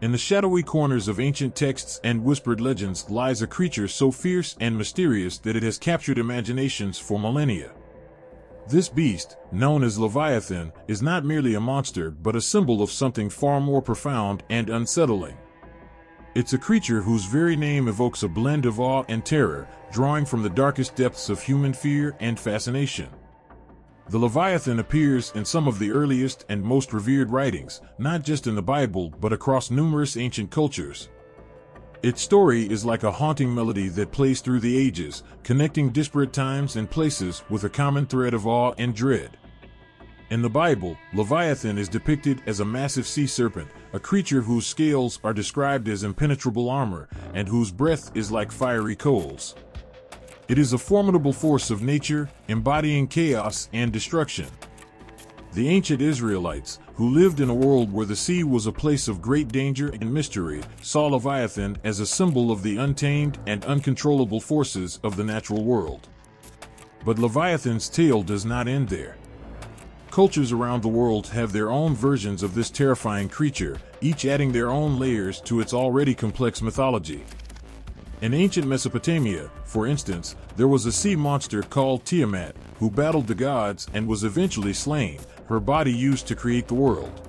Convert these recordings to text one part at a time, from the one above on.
In the shadowy corners of ancient texts and whispered legends lies a creature so fierce and mysterious that it has captured imaginations for millennia. This beast, known as Leviathan, is not merely a monster but a symbol of something far more profound and unsettling. It's a creature whose very name evokes a blend of awe and terror, drawing from the darkest depths of human fear and fascination. The Leviathan appears in some of the earliest and most revered writings, not just in the Bible but across numerous ancient cultures. Its story is like a haunting melody that plays through the ages, connecting disparate times and places with a common thread of awe and dread. In the Bible, Leviathan is depicted as a massive sea serpent, a creature whose scales are described as impenetrable armor and whose breath is like fiery coals. It is a formidable force of nature, embodying chaos and destruction. The ancient Israelites, who lived in a world where the sea was a place of great danger and mystery, saw Leviathan as a symbol of the untamed and uncontrollable forces of the natural world. But Leviathan's tale does not end there. Cultures around the world have their own versions of this terrifying creature, each adding their own layers to its already complex mythology. In ancient Mesopotamia, for instance, there was a sea monster called Tiamat, who battled the gods and was eventually slain, her body used to create the world.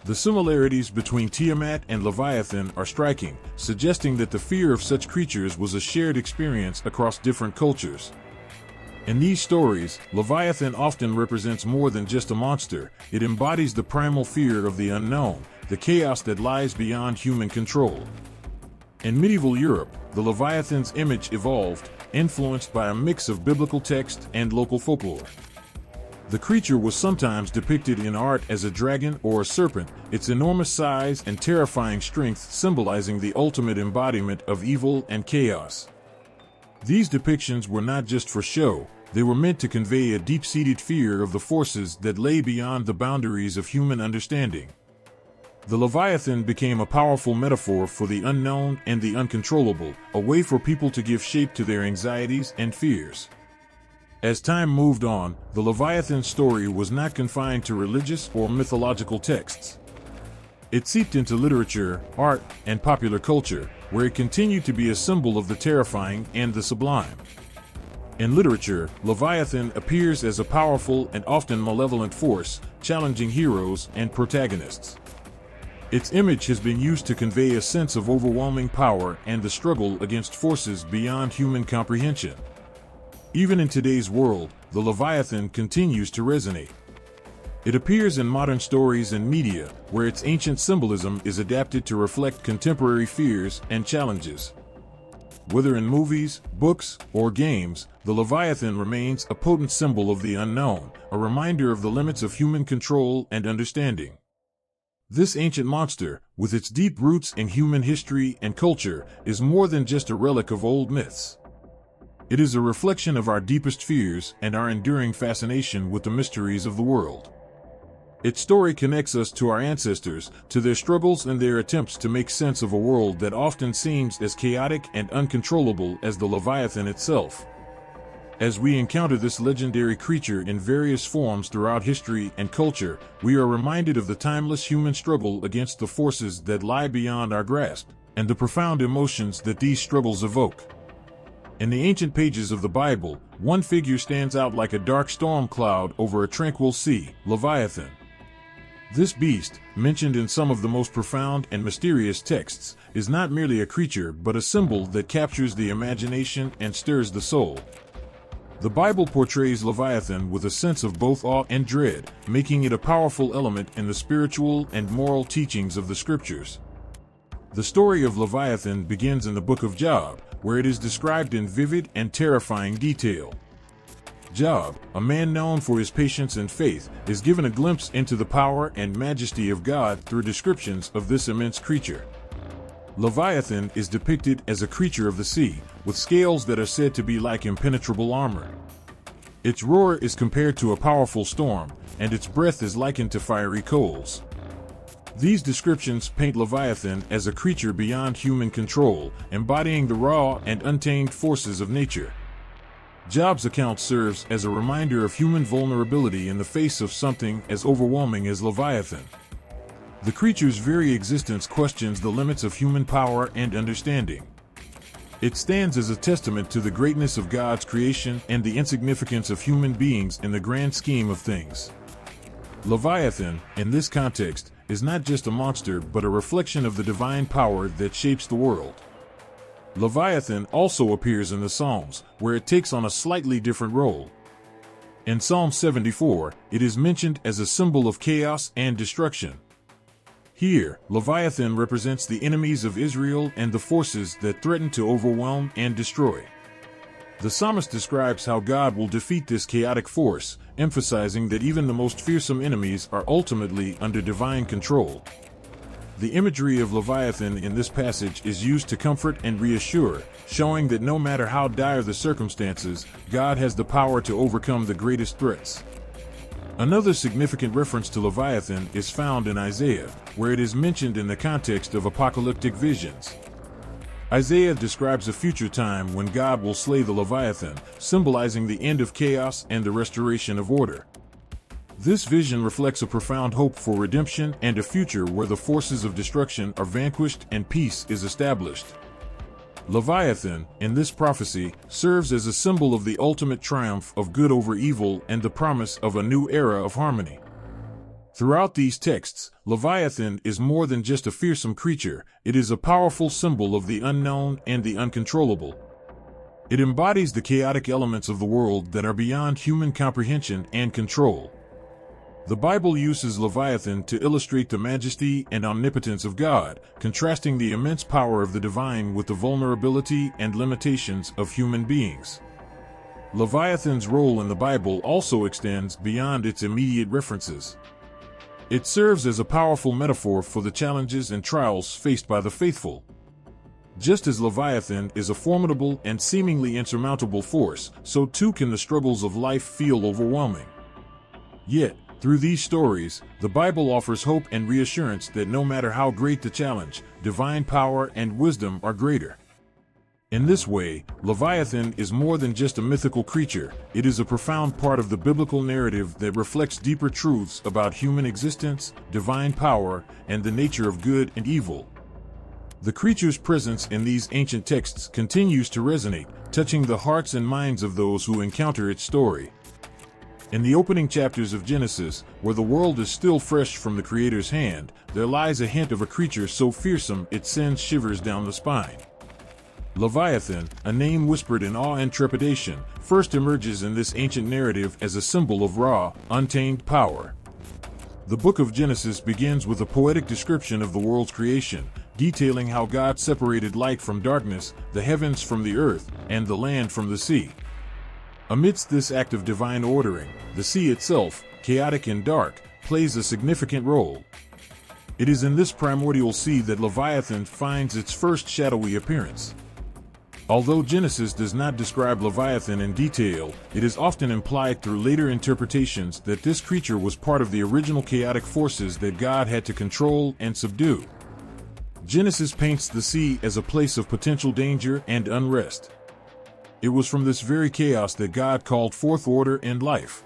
The similarities between Tiamat and Leviathan are striking, suggesting that the fear of such creatures was a shared experience across different cultures. In these stories, Leviathan often represents more than just a monster. It embodies the primal fear of the unknown, the chaos that lies beyond human control. In medieval Europe, the Leviathan's image evolved, influenced by a mix of biblical text and local folklore. The creature was sometimes depicted in art as a dragon or a serpent, its enormous size and terrifying strength symbolizing the ultimate embodiment of evil and chaos. These depictions were not just for show, they were meant to convey a deep-seated fear of the forces that lay beyond the boundaries of human understanding. The Leviathan became a powerful metaphor for the unknown and the uncontrollable, a way for people to give shape to their anxieties and fears. As time moved on, the Leviathan story was not confined to religious or mythological texts. It seeped into literature, art, and popular culture, where it continued to be a symbol of the terrifying and the sublime. In literature, Leviathan appears as a powerful and often malevolent force, challenging heroes and protagonists. Its image has been used to convey a sense of overwhelming power and the struggle against forces beyond human comprehension. Even in today's world, the Leviathan continues to resonate. It appears in modern stories and media, where its ancient symbolism is adapted to reflect contemporary fears and challenges. Whether in movies, books, or games, the Leviathan remains a potent symbol of the unknown, a reminder of the limits of human control and understanding. This ancient monster, with its deep roots in human history and culture, is more than just a relic of old myths. It is a reflection of our deepest fears and our enduring fascination with the mysteries of the world. Its story connects us to our ancestors, to their struggles and their attempts to make sense of a world that often seems as chaotic and uncontrollable as the Leviathan itself. As we encounter this legendary creature in various forms throughout history and culture, we are reminded of the timeless human struggle against the forces that lie beyond our grasp, and the profound emotions that these struggles evoke. In the ancient pages of the Bible, one figure stands out like a dark storm cloud over a tranquil sea, Leviathan. This beast, mentioned in some of the most profound and mysterious texts, is not merely a creature but a symbol that captures the imagination and stirs the soul. The Bible portrays Leviathan with a sense of both awe and dread, making it a powerful element in the spiritual and moral teachings of the Scriptures. The story of Leviathan begins in the book of Job, where it is described in vivid and terrifying detail. Job, a man known for his patience and faith, is given a glimpse into the power and majesty of God through descriptions of this immense creature. Leviathan is depicted as a creature of the sea, with scales that are said to be like impenetrable armor. Its roar is compared to a powerful storm, and its breath is likened to fiery coals. These descriptions paint Leviathan as a creature beyond human control, embodying the raw and untamed forces of nature. Job's account serves as a reminder of human vulnerability in the face of something as overwhelming as Leviathan. The creature's very existence questions the limits of human power and understanding. It stands as a testament to the greatness of God's creation and the insignificance of human beings in the grand scheme of things. Leviathan, in this context, is not just a monster but a reflection of the divine power that shapes the world. Leviathan also appears in the Psalms, where it takes on a slightly different role. In Psalm 74, it is mentioned as a symbol of chaos and destruction. Here, Leviathan represents the enemies of Israel and the forces that threaten to overwhelm and destroy. The psalmist describes how God will defeat this chaotic force, emphasizing that even the most fearsome enemies are ultimately under divine control. The imagery of Leviathan in this passage is used to comfort and reassure, showing that no matter how dire the circumstances, God has the power to overcome the greatest threats. Another significant reference to Leviathan is found in Isaiah, where it is mentioned in the context of apocalyptic visions. Isaiah describes a future time when God will slay the Leviathan, symbolizing the end of chaos and the restoration of order. This vision reflects a profound hope for redemption and a future where the forces of destruction are vanquished and peace is established. Leviathan, in this prophecy, serves as a symbol of the ultimate triumph of good over evil and the promise of a new era of harmony. Throughout these texts, Leviathan is more than just a fearsome creature, it is a powerful symbol of the unknown and the uncontrollable. It embodies the chaotic elements of the world that are beyond human comprehension and control. The Bible uses Leviathan to illustrate the majesty and omnipotence of God, contrasting the immense power of the divine with the vulnerability and limitations of human beings. Leviathan's role in the Bible also extends beyond its immediate references. It serves as a powerful metaphor for the challenges and trials faced by the faithful. Just as Leviathan is a formidable and seemingly insurmountable force, so too can the struggles of life feel overwhelming. Yet, through these stories, the Bible offers hope and reassurance that no matter how great the challenge, divine power and wisdom are greater. In this way, Leviathan is more than just a mythical creature, it is a profound part of the biblical narrative that reflects deeper truths about human existence, divine power, and the nature of good and evil. The creature's presence in these ancient texts continues to resonate, touching the hearts and minds of those who encounter its story. In the opening chapters of Genesis, where the world is still fresh from the Creator's hand, there lies a hint of a creature so fearsome it sends shivers down the spine. Leviathan, a name whispered in awe and trepidation, first emerges in this ancient narrative as a symbol of raw, untamed power. The book of Genesis begins with a poetic description of the world's creation, detailing how God separated light from darkness, the heavens from the earth, and the land from the sea. Amidst this act of divine ordering, the sea itself, chaotic and dark, plays a significant role. It is in this primordial sea that Leviathan finds its first shadowy appearance. Although Genesis does not describe Leviathan in detail, it is often implied through later interpretations that this creature was part of the original chaotic forces that God had to control and subdue. Genesis paints the sea as a place of potential danger and unrest. It was from this very chaos that God called forth order and life.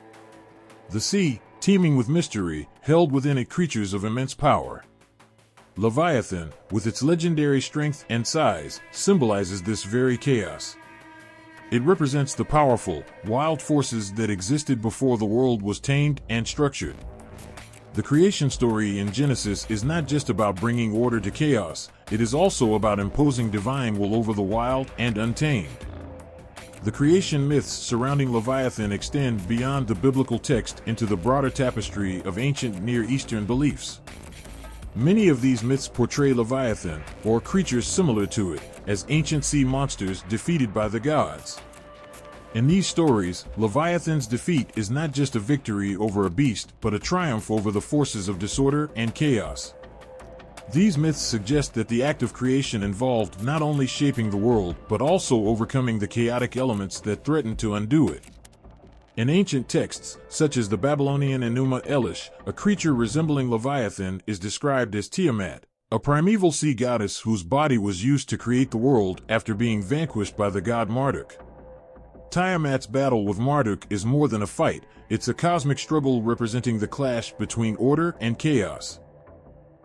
The sea, teeming with mystery, held within it creatures of immense power. Leviathan, with its legendary strength and size, symbolizes this very chaos. It represents the powerful, wild forces that existed before the world was tamed and structured. The creation story in Genesis is not just about bringing order to chaos, it is also about imposing divine will over the wild and untamed. The creation myths surrounding Leviathan extend beyond the biblical text into the broader tapestry of ancient Near Eastern beliefs. Many of these myths portray Leviathan, or creatures similar to it, as ancient sea monsters defeated by the gods. In these stories, Leviathan's defeat is not just a victory over a beast, but a triumph over the forces of disorder and chaos. These myths suggest that the act of creation involved not only shaping the world, but also overcoming the chaotic elements that threaten to undo it. In ancient texts, such as the Babylonian Enuma Elish, a creature resembling Leviathan is described as Tiamat, a primeval sea goddess whose body was used to create the world after being vanquished by the god Marduk. Tiamat's battle with Marduk is more than a fight, it's a cosmic struggle representing the clash between order and chaos.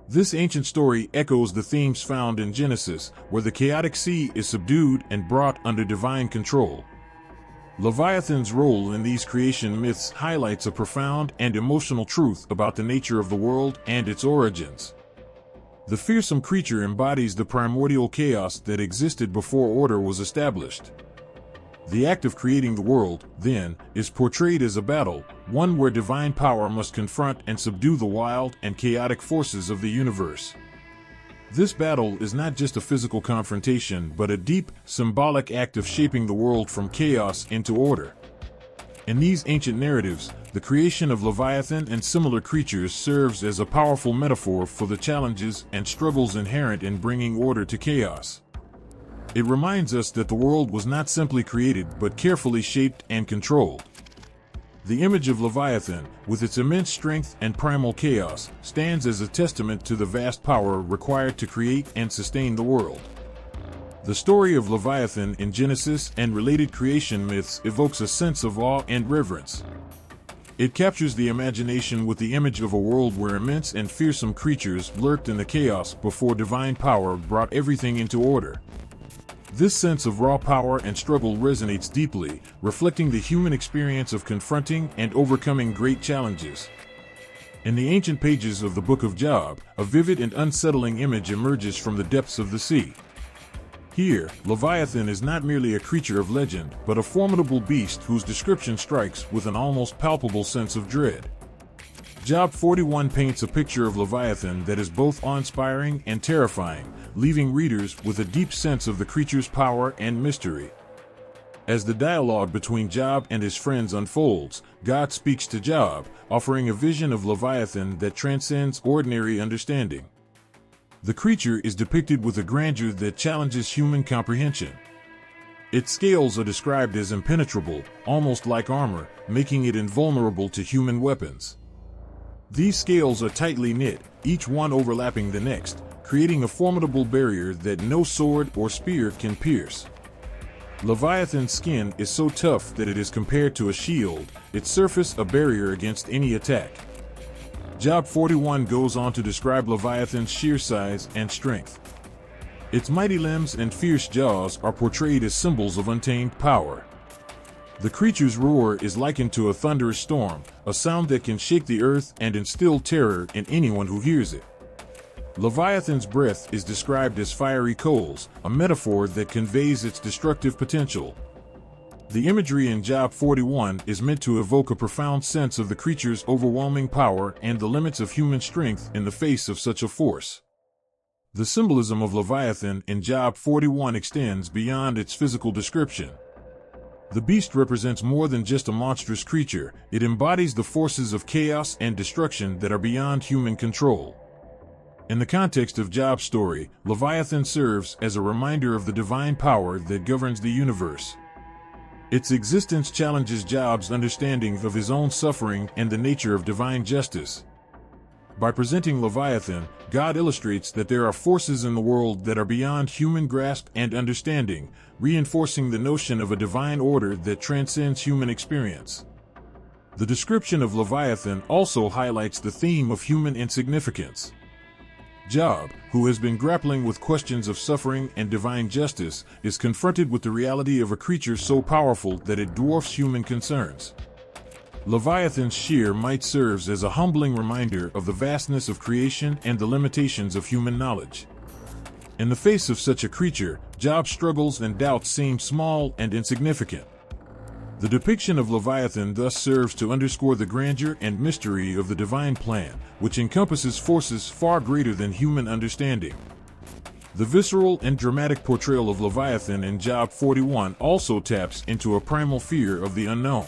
This ancient story echoes the themes found in Genesis, where the chaotic sea is subdued and brought under divine control. Leviathan's role in these creation myths highlights a profound and emotional truth about the nature of the world and its origins. The fearsome creature embodies the primordial chaos that existed before order was established. The act of creating the world, then, is portrayed as a battle, one where divine power must confront and subdue the wild and chaotic forces of the universe. This battle is not just a physical confrontation, but a deep, symbolic act of shaping the world from chaos into order. In these ancient narratives, the creation of Leviathan and similar creatures serves as a powerful metaphor for the challenges and struggles inherent in bringing order to chaos. It reminds us that the world was not simply created but carefully shaped and controlled. The image of Leviathan, with its immense strength and primal chaos, stands as a testament to the vast power required to create and sustain the world. The story of Leviathan in Genesis and related creation myths evokes a sense of awe and reverence. It captures the imagination with the image of a world where immense and fearsome creatures lurked in the chaos before divine power brought everything into order. This sense of raw power and struggle resonates deeply, reflecting the human experience of confronting and overcoming great challenges. In the ancient pages of the Book of Job, a vivid and unsettling image emerges from the depths of the sea. Here, Leviathan is not merely a creature of legend, but a formidable beast whose description strikes with an almost palpable sense of dread. Job 41 paints a picture of Leviathan that is both awe-inspiring and terrifying, leaving readers with a deep sense of the creature's power and mystery. As the dialogue between Job and his friends unfolds, God speaks to Job, offering a vision of Leviathan that transcends ordinary understanding. The creature is depicted with a grandeur that challenges human comprehension. Its scales are described as impenetrable, almost like armor, making it invulnerable to human weapons. These scales are tightly knit, each one overlapping the next, creating a formidable barrier that no sword or spear can pierce. Leviathan's skin is so tough that it is compared to a shield, its surface a barrier against any attack. Job 41 goes on to describe Leviathan's sheer size and strength. Its mighty limbs and fierce jaws are portrayed as symbols of untamed power. The creature's roar is likened to a thunderous storm, a sound that can shake the earth and instill terror in anyone who hears it. Leviathan's breath is described as fiery coals, a metaphor that conveys its destructive potential. The imagery in Job 41 is meant to evoke a profound sense of the creature's overwhelming power and the limits of human strength in the face of such a force. The symbolism of Leviathan in Job 41 extends beyond its physical description. The beast represents more than just a monstrous creature, it embodies the forces of chaos and destruction that are beyond human control. In the context of Job's story, Leviathan serves as a reminder of the divine power that governs the universe. Its existence challenges Job's understanding of his own suffering and the nature of divine justice. By presenting Leviathan, God illustrates that there are forces in the world that are beyond human grasp and understanding, reinforcing the notion of a divine order that transcends human experience. The description of Leviathan also highlights the theme of human insignificance. Job, who has been grappling with questions of suffering and divine justice, is confronted with the reality of a creature so powerful that it dwarfs human concerns. Leviathan's sheer might serves as a humbling reminder of the vastness of creation and the limitations of human knowledge. In the face of such a creature, Job's struggles and doubts seem small and insignificant. The depiction of Leviathan thus serves to underscore the grandeur and mystery of the divine plan, which encompasses forces far greater than human understanding. The visceral and dramatic portrayal of Leviathan in Job 41 also taps into a primal fear of the unknown.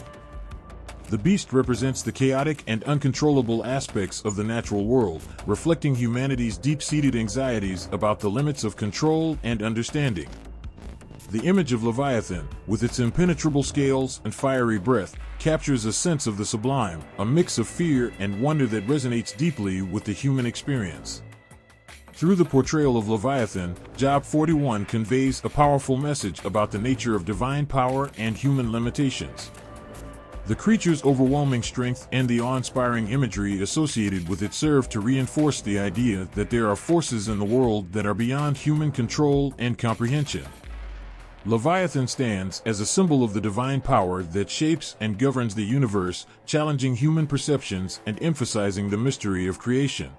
The beast represents the chaotic and uncontrollable aspects of the natural world, reflecting humanity's deep-seated anxieties about the limits of control and understanding. The image of Leviathan, with its impenetrable scales and fiery breath, captures a sense of the sublime, a mix of fear and wonder that resonates deeply with the human experience. Through the portrayal of Leviathan, Job 41 conveys a powerful message about the nature of divine power and human limitations. The creature's overwhelming strength and the awe-inspiring imagery associated with it serve to reinforce the idea that there are forces in the world that are beyond human control and comprehension. Leviathan stands as a symbol of the divine power that shapes and governs the universe, challenging human perceptions and emphasizing the mystery of creation.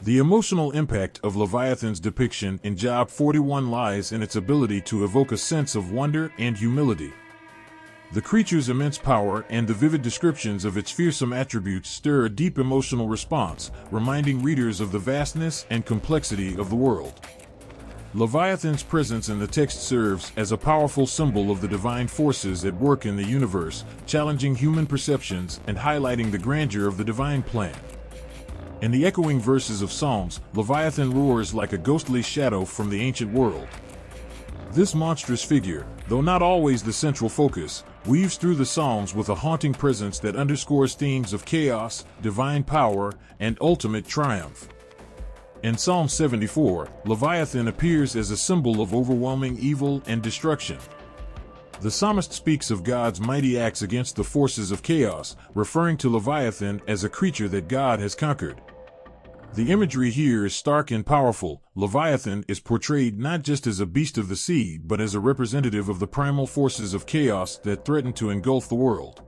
The emotional impact of Leviathan's depiction in Job 41 lies in its ability to evoke a sense of wonder and humility. The creature's immense power and the vivid descriptions of its fearsome attributes stir a deep emotional response, reminding readers of the vastness and complexity of the world. Leviathan's presence in the text serves as a powerful symbol of the divine forces at work in the universe, challenging human perceptions and highlighting the grandeur of the divine plan. In the echoing verses of Psalms, Leviathan roars like a ghostly shadow from the ancient world. This monstrous figure, though not always the central focus, weaves through the Psalms with a haunting presence that underscores themes of chaos, divine power, and ultimate triumph. In Psalm 74, Leviathan appears as a symbol of overwhelming evil and destruction. The psalmist speaks of God's mighty acts against the forces of chaos, referring to Leviathan as a creature that God has conquered. The imagery here is stark and powerful. Leviathan is portrayed not just as a beast of the sea, but as a representative of the primal forces of chaos that threaten to engulf the world.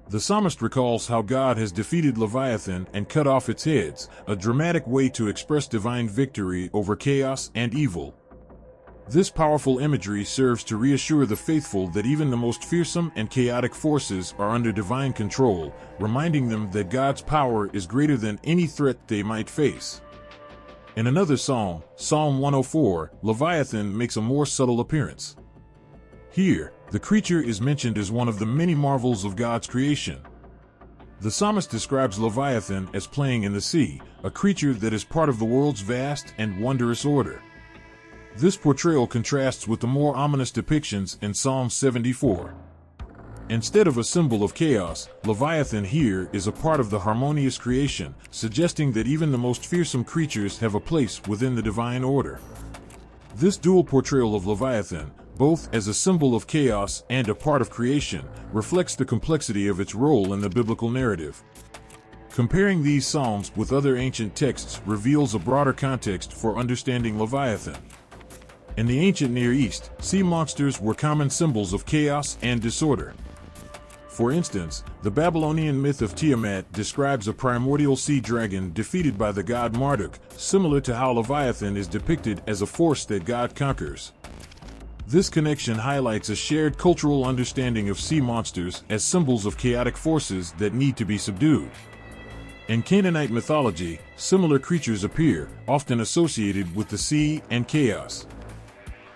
The psalmist recalls how God has defeated Leviathan and cut off its heads, a dramatic way to express divine victory over chaos and evil. This powerful imagery serves to reassure the faithful that even the most fearsome and chaotic forces are under divine control, reminding them that God's power is greater than any threat they might face. In another psalm, Psalm 104, Leviathan makes a more subtle appearance. Here, the creature is mentioned as one of the many marvels of God's creation. The psalmist describes Leviathan as playing in the sea, a creature that is part of the world's vast and wondrous order. This portrayal contrasts with the more ominous depictions in Psalm 74. Instead of a symbol of chaos, Leviathan here is a part of the harmonious creation, suggesting that even the most fearsome creatures have a place within the divine order. This dual portrayal of Leviathan, both as a symbol of chaos and a part of creation, reflects the complexity of its role in the biblical narrative. Comparing these psalms with other ancient texts reveals a broader context for understanding Leviathan. In the ancient Near East, sea monsters were common symbols of chaos and disorder. For instance, the Babylonian myth of Tiamat describes a primordial sea dragon defeated by the god Marduk, similar to how Leviathan is depicted as a force that God conquers. This connection highlights a shared cultural understanding of sea monsters as symbols of chaotic forces that need to be subdued. In Canaanite mythology, similar creatures appear, often associated with the sea and chaos.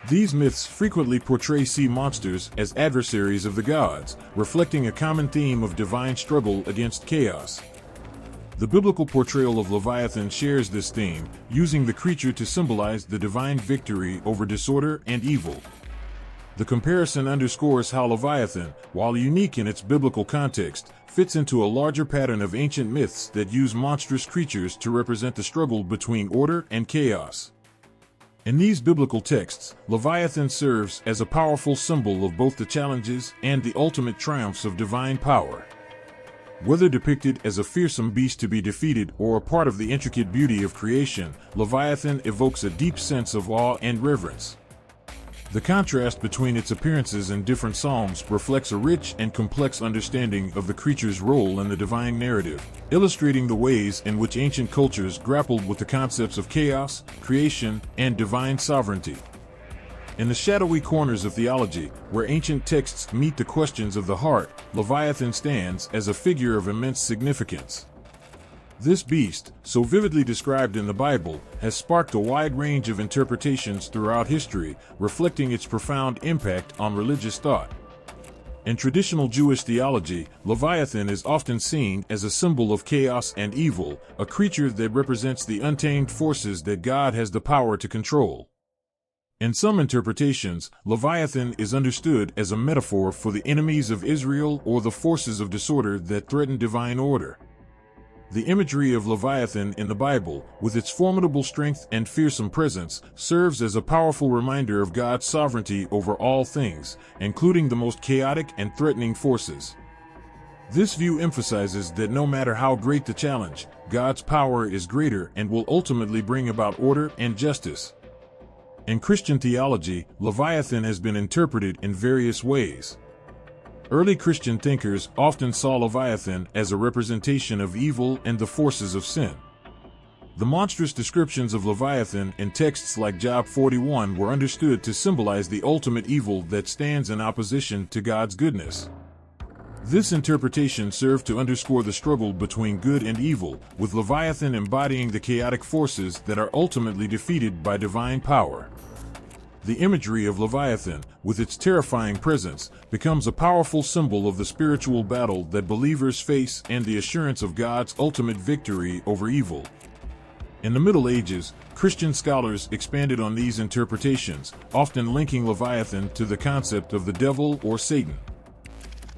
These myths frequently portray sea monsters as adversaries of the gods, reflecting a common theme of divine struggle against chaos. The biblical portrayal of Leviathan shares this theme, using the creature to symbolize the divine victory over disorder and evil. The comparison underscores how Leviathan, while unique in its biblical context, fits into a larger pattern of ancient myths that use monstrous creatures to represent the struggle between order and chaos. In these biblical texts, Leviathan serves as a powerful symbol of both the challenges and the ultimate triumphs of divine power. Whether depicted as a fearsome beast to be defeated or a part of the intricate beauty of creation, Leviathan evokes a deep sense of awe and reverence. The contrast between its appearances in different psalms reflects a rich and complex understanding of the creature's role in the divine narrative, illustrating the ways in which ancient cultures grappled with the concepts of chaos, creation, and divine sovereignty. In the shadowy corners of theology, where ancient texts meet the questions of the heart, Leviathan stands as a figure of immense significance. This beast, so vividly described in the Bible, has sparked a wide range of interpretations throughout history, reflecting its profound impact on religious thought. In traditional Jewish theology, Leviathan is often seen as a symbol of chaos and evil, a creature that represents the untamed forces that God has the power to control. In some interpretations, Leviathan is understood as a metaphor for the enemies of Israel or the forces of disorder that threaten divine order. The imagery of Leviathan in the Bible, with its formidable strength and fearsome presence, serves as a powerful reminder of God's sovereignty over all things, including the most chaotic and threatening forces. This view emphasizes that no matter how great the challenge, God's power is greater and will ultimately bring about order and justice. In Christian theology, Leviathan has been interpreted in various ways. Early Christian thinkers often saw Leviathan as a representation of evil and the forces of sin. The monstrous descriptions of Leviathan in texts like Job 41 were understood to symbolize the ultimate evil that stands in opposition to God's goodness. This interpretation served to underscore the struggle between good and evil, with Leviathan embodying the chaotic forces that are ultimately defeated by divine power. The imagery of Leviathan, with its terrifying presence, becomes a powerful symbol of the spiritual battle that believers face and the assurance of God's ultimate victory over evil. In the Middle Ages, Christian scholars expanded on these interpretations, often linking Leviathan to the concept of the devil or Satan.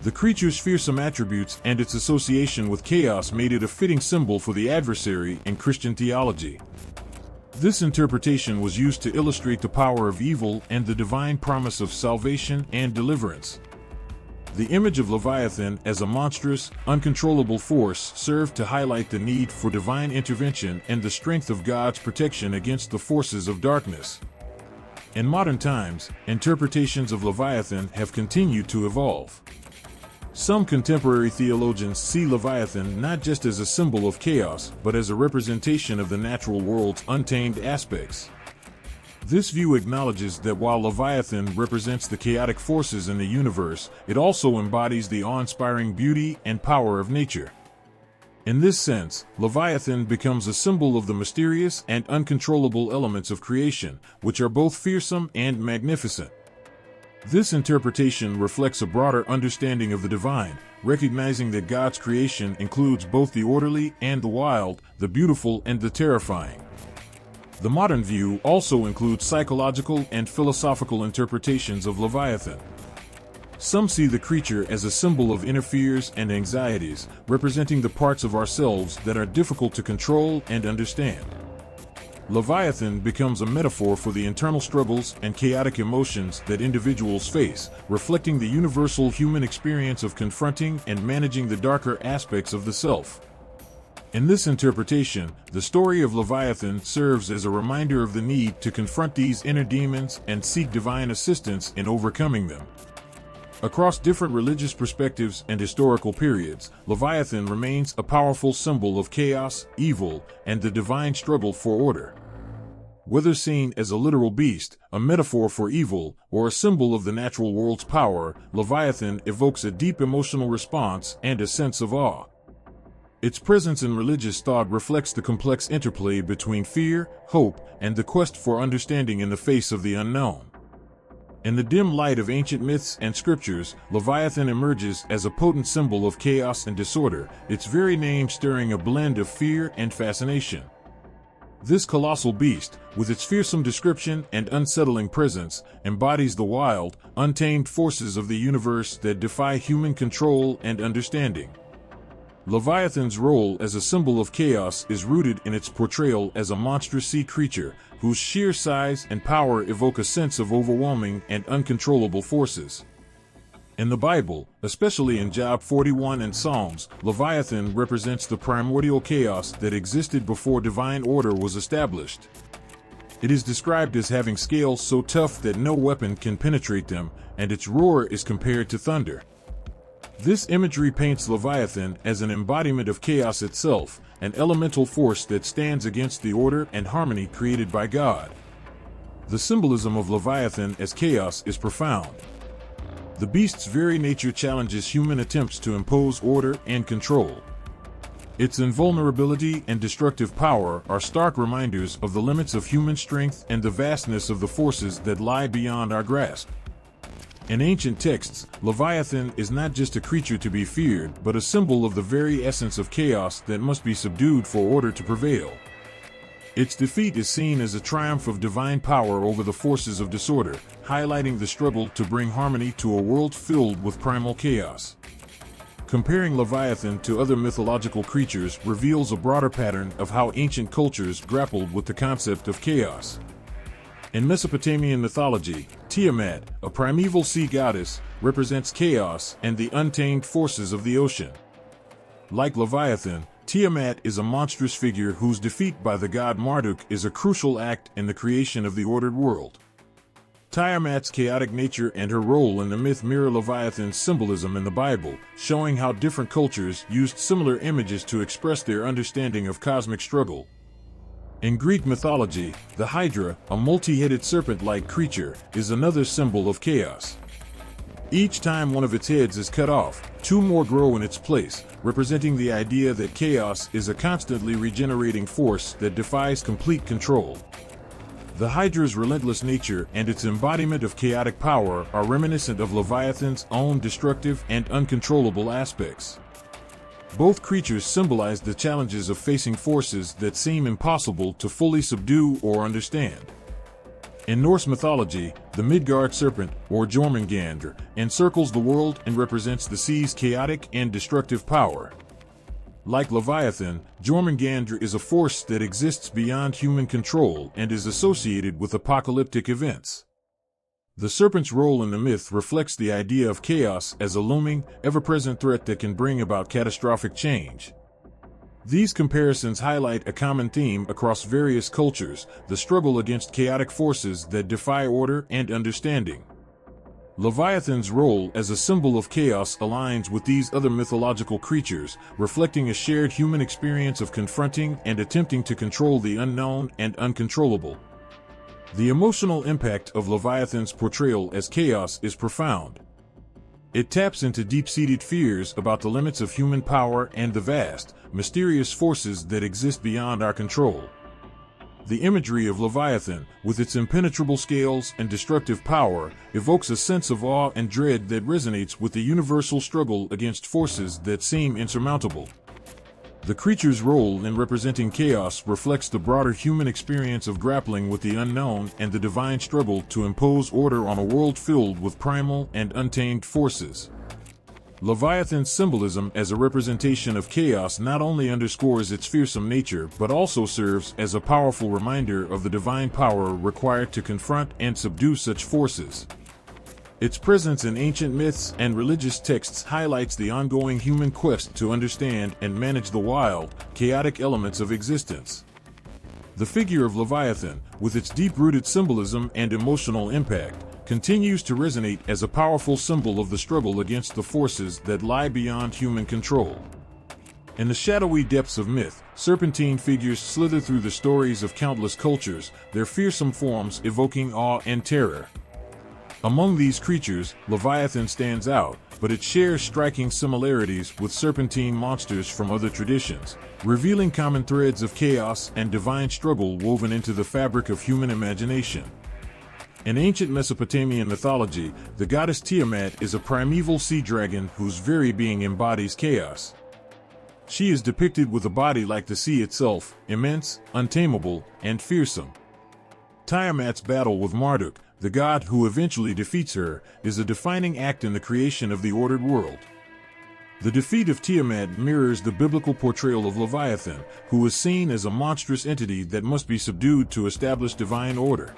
The creature's fearsome attributes and its association with chaos made it a fitting symbol for the adversary in Christian theology. This interpretation was used to illustrate the power of evil and the divine promise of salvation and deliverance. The image of Leviathan as a monstrous, uncontrollable force served to highlight the need for divine intervention and the strength of God's protection against the forces of darkness. In modern times, interpretations of Leviathan have continued to evolve. Some contemporary theologians see Leviathan not just as a symbol of chaos, but as a representation of the natural world's untamed aspects. This view acknowledges that while Leviathan represents the chaotic forces in the universe, it also embodies the awe-inspiring beauty and power of nature. In this sense, Leviathan becomes a symbol of the mysterious and uncontrollable elements of creation, which are both fearsome and magnificent. This interpretation reflects a broader understanding of the divine, recognizing that God's creation includes both the orderly and the wild, the beautiful and the terrifying. The modern view also includes psychological and philosophical interpretations of Leviathan. Some see the creature as a symbol of inner fears and anxieties, representing the parts of ourselves that are difficult to control and understand. Leviathan becomes a metaphor for the internal struggles and chaotic emotions that individuals face, reflecting the universal human experience of confronting and managing the darker aspects of the self. In this interpretation, the story of Leviathan serves as a reminder of the need to confront these inner demons and seek divine assistance in overcoming them. Across different religious perspectives and historical periods, Leviathan remains a powerful symbol of chaos, evil, and the divine struggle for order. Whether seen as a literal beast, a metaphor for evil, or a symbol of the natural world's power, Leviathan evokes a deep emotional response and a sense of awe. Its presence in religious thought reflects the complex interplay between fear, hope, and the quest for understanding in the face of the unknown. In the dim light of ancient myths and scriptures, Leviathan emerges as a potent symbol of chaos and disorder, its very name stirring a blend of fear and fascination. This colossal beast, with its fearsome description and unsettling presence, embodies the wild, untamed forces of the universe that defy human control and understanding. Leviathan's role as a symbol of chaos is rooted in its portrayal as a monstrous sea creature, whose sheer size and power evoke a sense of overwhelming and uncontrollable forces. In the Bible, especially in Job 41 and Psalms, Leviathan represents the primordial chaos that existed before divine order was established. It is described as having scales so tough that no weapon can penetrate them, and its roar is compared to thunder. This imagery paints Leviathan as an embodiment of chaos itself, an elemental force that stands against the order and harmony created by God. The symbolism of Leviathan as chaos is profound. The beast's very nature challenges human attempts to impose order and control. Its invulnerability and destructive power are stark reminders of the limits of human strength and the vastness of the forces that lie beyond our grasp. In ancient texts, Leviathan is not just a creature to be feared, but a symbol of the very essence of chaos that must be subdued for order to prevail. Its defeat is seen as a triumph of divine power over the forces of disorder, highlighting the struggle to bring harmony to a world filled with primal chaos. Comparing Leviathan to other mythological creatures reveals a broader pattern of how ancient cultures grappled with the concept of chaos. In Mesopotamian mythology, Tiamat, a primeval sea goddess, represents chaos and the untamed forces of the ocean. Like Leviathan, Tiamat is a monstrous figure whose defeat by the god Marduk is a crucial act in the creation of the ordered world. Tiamat's chaotic nature and her role in the myth mirror Leviathan's symbolism in the Bible, showing how different cultures used similar images to express their understanding of cosmic struggle. In Greek mythology, the Hydra, a multi-headed serpent-like creature, is another symbol of chaos. Each time one of its heads is cut off, two more grow in its place, representing the idea that chaos is a constantly regenerating force that defies complete control. The Hydra's relentless nature and its embodiment of chaotic power are reminiscent of Leviathan's own destructive and uncontrollable aspects. Both creatures symbolize the challenges of facing forces that seem impossible to fully subdue or understand. In Norse mythology, the Midgard serpent, or Jormungandr, encircles the world and represents the sea's chaotic and destructive power. Like Leviathan, Jormungandr is a force that exists beyond human control and is associated with apocalyptic events. The serpent's role in the myth reflects the idea of chaos as a looming, ever-present threat that can bring about catastrophic change. These comparisons highlight a common theme across various cultures: the struggle against chaotic forces that defy order and understanding. Leviathan's role as a symbol of chaos aligns with these other mythological creatures, reflecting a shared human experience of confronting and attempting to control the unknown and uncontrollable. The emotional impact of Leviathan's portrayal as chaos is profound. It taps into deep-seated fears about the limits of human power and the vast, mysterious forces that exist beyond our control. The imagery of Leviathan, with its impenetrable scales and destructive power, evokes a sense of awe and dread that resonates with the universal struggle against forces that seem insurmountable. The creature's role in representing chaos reflects the broader human experience of grappling with the unknown and the divine struggle to impose order on a world filled with primal and untamed forces. Leviathan's symbolism as a representation of chaos not only underscores its fearsome nature but also serves as a powerful reminder of the divine power required to confront and subdue such forces. Its presence in ancient myths and religious texts highlights the ongoing human quest to understand and manage the wild, chaotic elements of existence. The figure of Leviathan, with its deep-rooted symbolism and emotional impact, continues to resonate as a powerful symbol of the struggle against the forces that lie beyond human control. In the shadowy depths of myth, serpentine figures slither through the stories of countless cultures, their fearsome forms evoking awe and terror. Among these creatures, Leviathan stands out, but it shares striking similarities with serpentine monsters from other traditions, revealing common threads of chaos and divine struggle woven into the fabric of human imagination. In ancient Mesopotamian mythology, the goddess Tiamat is a primeval sea dragon whose very being embodies chaos. She is depicted with a body like the sea itself, immense, untamable, and fearsome. Tiamat's battle with Marduk, the god who eventually defeats her, is a defining act in the creation of the ordered world. The defeat of Tiamat mirrors the biblical portrayal of Leviathan, who is seen as a monstrous entity that must be subdued to establish divine order.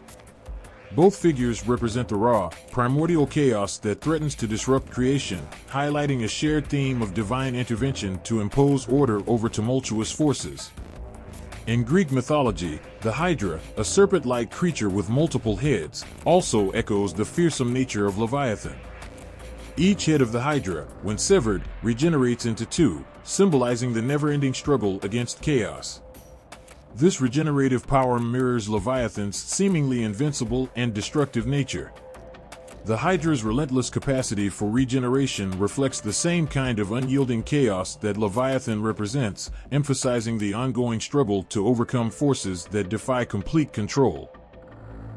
Both figures represent the raw, primordial chaos that threatens to disrupt creation, highlighting a shared theme of divine intervention to impose order over tumultuous forces. In Greek mythology, the Hydra, a serpent-like creature with multiple heads, also echoes the fearsome nature of Leviathan. Each head of the Hydra, when severed, regenerates into two, symbolizing the never-ending struggle against chaos. This regenerative power mirrors Leviathan's seemingly invincible and destructive nature. The Hydra's relentless capacity for regeneration reflects the same kind of unyielding chaos that Leviathan represents, emphasizing the ongoing struggle to overcome forces that defy complete control.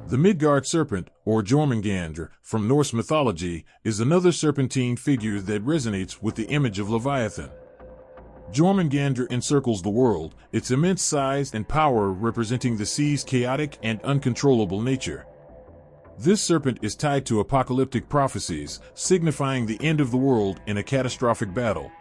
The Midgard serpent, or Jormungandr, from Norse mythology, is another serpentine figure that resonates with the image of Leviathan. Jormungandr encircles the world, its immense size and power representing the sea's chaotic and uncontrollable nature. This serpent is tied to apocalyptic prophecies, signifying the end of the world in a catastrophic battle.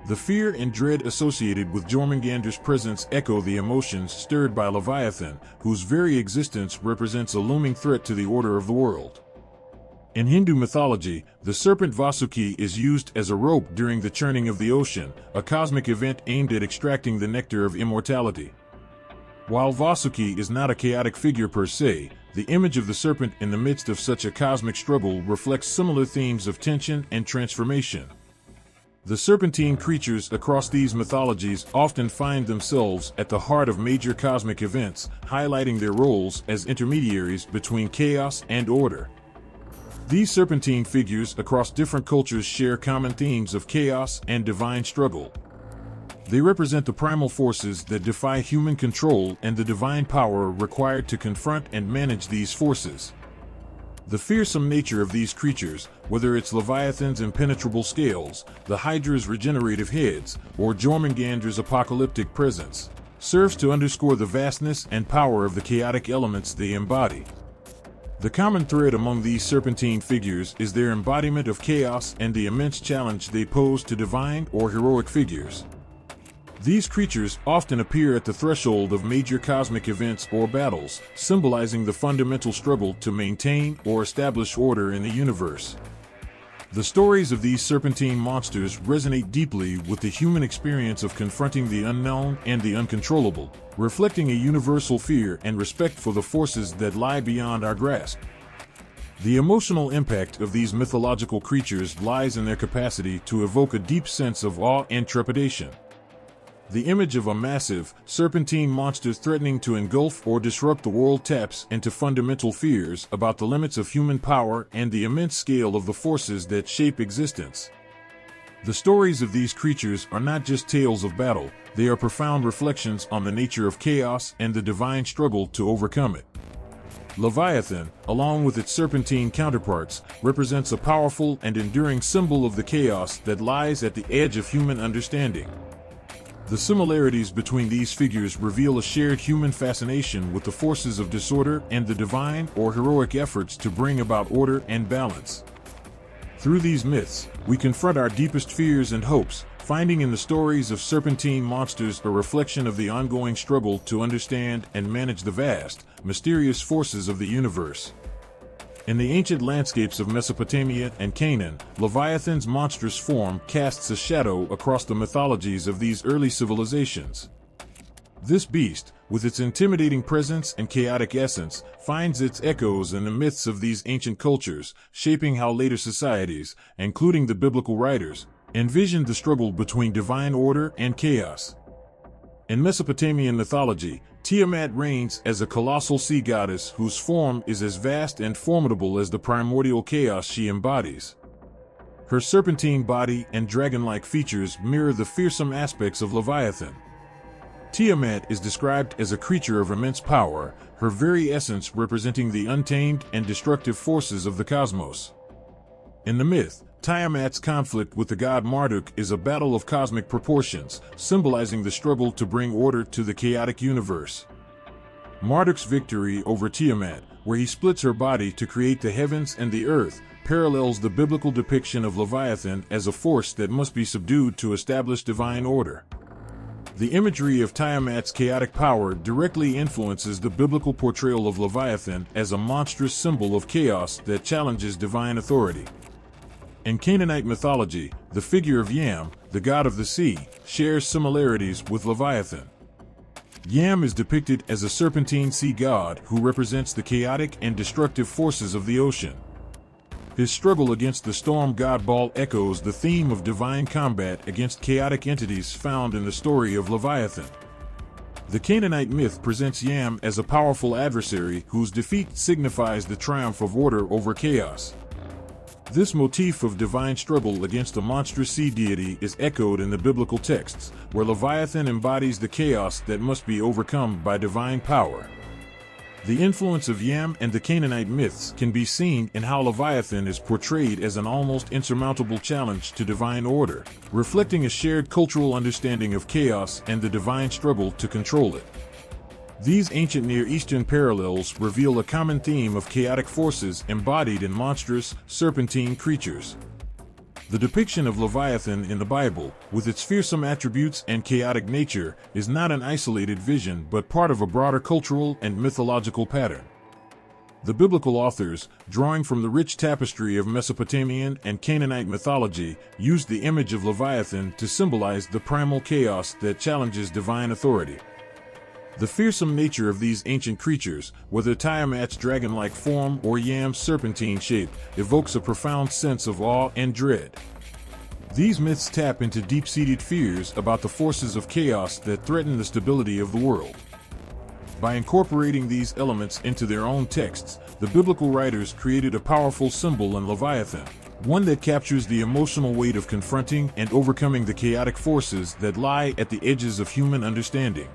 The fear and dread associated with Jormungandr's presence echo the emotions stirred by Leviathan, whose very existence represents a looming threat to the order of the world. In Hindu mythology, the serpent Vasuki is used as a rope during the churning of the ocean, a cosmic event aimed at extracting the nectar of immortality. While Vasuki is not a chaotic figure per se, the image of the serpent in the midst of such a cosmic struggle reflects similar themes of tension and transformation. The serpentine creatures across these mythologies often find themselves at the heart of major cosmic events, highlighting their roles as intermediaries between chaos and order. These serpentine figures across different cultures share common themes of chaos and divine struggle. They represent the primal forces that defy human control and the divine power required to confront and manage these forces. The fearsome nature of these creatures, whether it's Leviathan's impenetrable scales, the Hydra's regenerative heads, or Jormungandr's apocalyptic presence, serves to underscore the vastness and power of the chaotic elements they embody. The common thread among these serpentine figures is their embodiment of chaos and the immense challenge they pose to divine or heroic figures. These creatures often appear at the threshold of major cosmic events or battles, symbolizing the fundamental struggle to maintain or establish order in the universe. The stories of these serpentine monsters resonate deeply with the human experience of confronting the unknown and the uncontrollable, reflecting a universal fear and respect for the forces that lie beyond our grasp. The emotional impact of these mythological creatures lies in their capacity to evoke a deep sense of awe and trepidation. The image of a massive, serpentine monster threatening to engulf or disrupt the world taps into fundamental fears about the limits of human power and the immense scale of the forces that shape existence. The stories of these creatures are not just tales of battle, they are profound reflections on the nature of chaos and the divine struggle to overcome it. Leviathan, along with its serpentine counterparts, represents a powerful and enduring symbol of the chaos that lies at the edge of human understanding. The similarities between these figures reveal a shared human fascination with the forces of disorder and the divine or heroic efforts to bring about order and balance. Through these myths, we confront our deepest fears and hopes, finding in the stories of serpentine monsters a reflection of the ongoing struggle to understand and manage the vast, mysterious forces of the universe. In the ancient landscapes of Mesopotamia and Canaan, Leviathan's monstrous form casts a shadow across the mythologies of these early civilizations. This beast, with its intimidating presence and chaotic essence, finds its echoes in the myths of these ancient cultures, shaping how later societies, including the biblical writers, envisioned the struggle between divine order and chaos. In Mesopotamian mythology, Tiamat reigns as a colossal sea goddess whose form is as vast and formidable as the primordial chaos she embodies. Her serpentine body and dragon-like features mirror the fearsome aspects of Leviathan. Tiamat is described as a creature of immense power, her very essence representing the untamed and destructive forces of the cosmos. In the myth, Tiamat's conflict with the god Marduk is a battle of cosmic proportions, symbolizing the struggle to bring order to the chaotic universe. Marduk's victory over Tiamat, where he splits her body to create the heavens and the earth, parallels the biblical depiction of Leviathan as a force that must be subdued to establish divine order. The imagery of Tiamat's chaotic power directly influences the biblical portrayal of Leviathan as a monstrous symbol of chaos that challenges divine authority. In Canaanite mythology, the figure of Yam, the god of the sea, shares similarities with Leviathan. Yam is depicted as a serpentine sea god who represents the chaotic and destructive forces of the ocean. His struggle against the storm god Baal echoes the theme of divine combat against chaotic entities found in the story of Leviathan. The Canaanite myth presents Yam as a powerful adversary whose defeat signifies the triumph of order over chaos. This motif of divine struggle against a monstrous sea deity is echoed in the biblical texts, where Leviathan embodies the chaos that must be overcome by divine power. The influence of Yam and the Canaanite myths can be seen in how Leviathan is portrayed as an almost insurmountable challenge to divine order, reflecting a shared cultural understanding of chaos and the divine struggle to control it. These ancient Near Eastern parallels reveal a common theme of chaotic forces embodied in monstrous, serpentine creatures. The depiction of Leviathan in the Bible, with its fearsome attributes and chaotic nature, is not an isolated vision but part of a broader cultural and mythological pattern. The biblical authors, drawing from the rich tapestry of Mesopotamian and Canaanite mythology, used the image of Leviathan to symbolize the primal chaos that challenges divine authority. The fearsome nature of these ancient creatures, whether Tiamat's dragon-like form or Yam's serpentine shape, evokes a profound sense of awe and dread. These myths tap into deep-seated fears about the forces of chaos that threaten the stability of the world. By incorporating these elements into their own texts, the biblical writers created a powerful symbol in Leviathan, one that captures the emotional weight of confronting and overcoming the chaotic forces that lie at the edges of human understanding.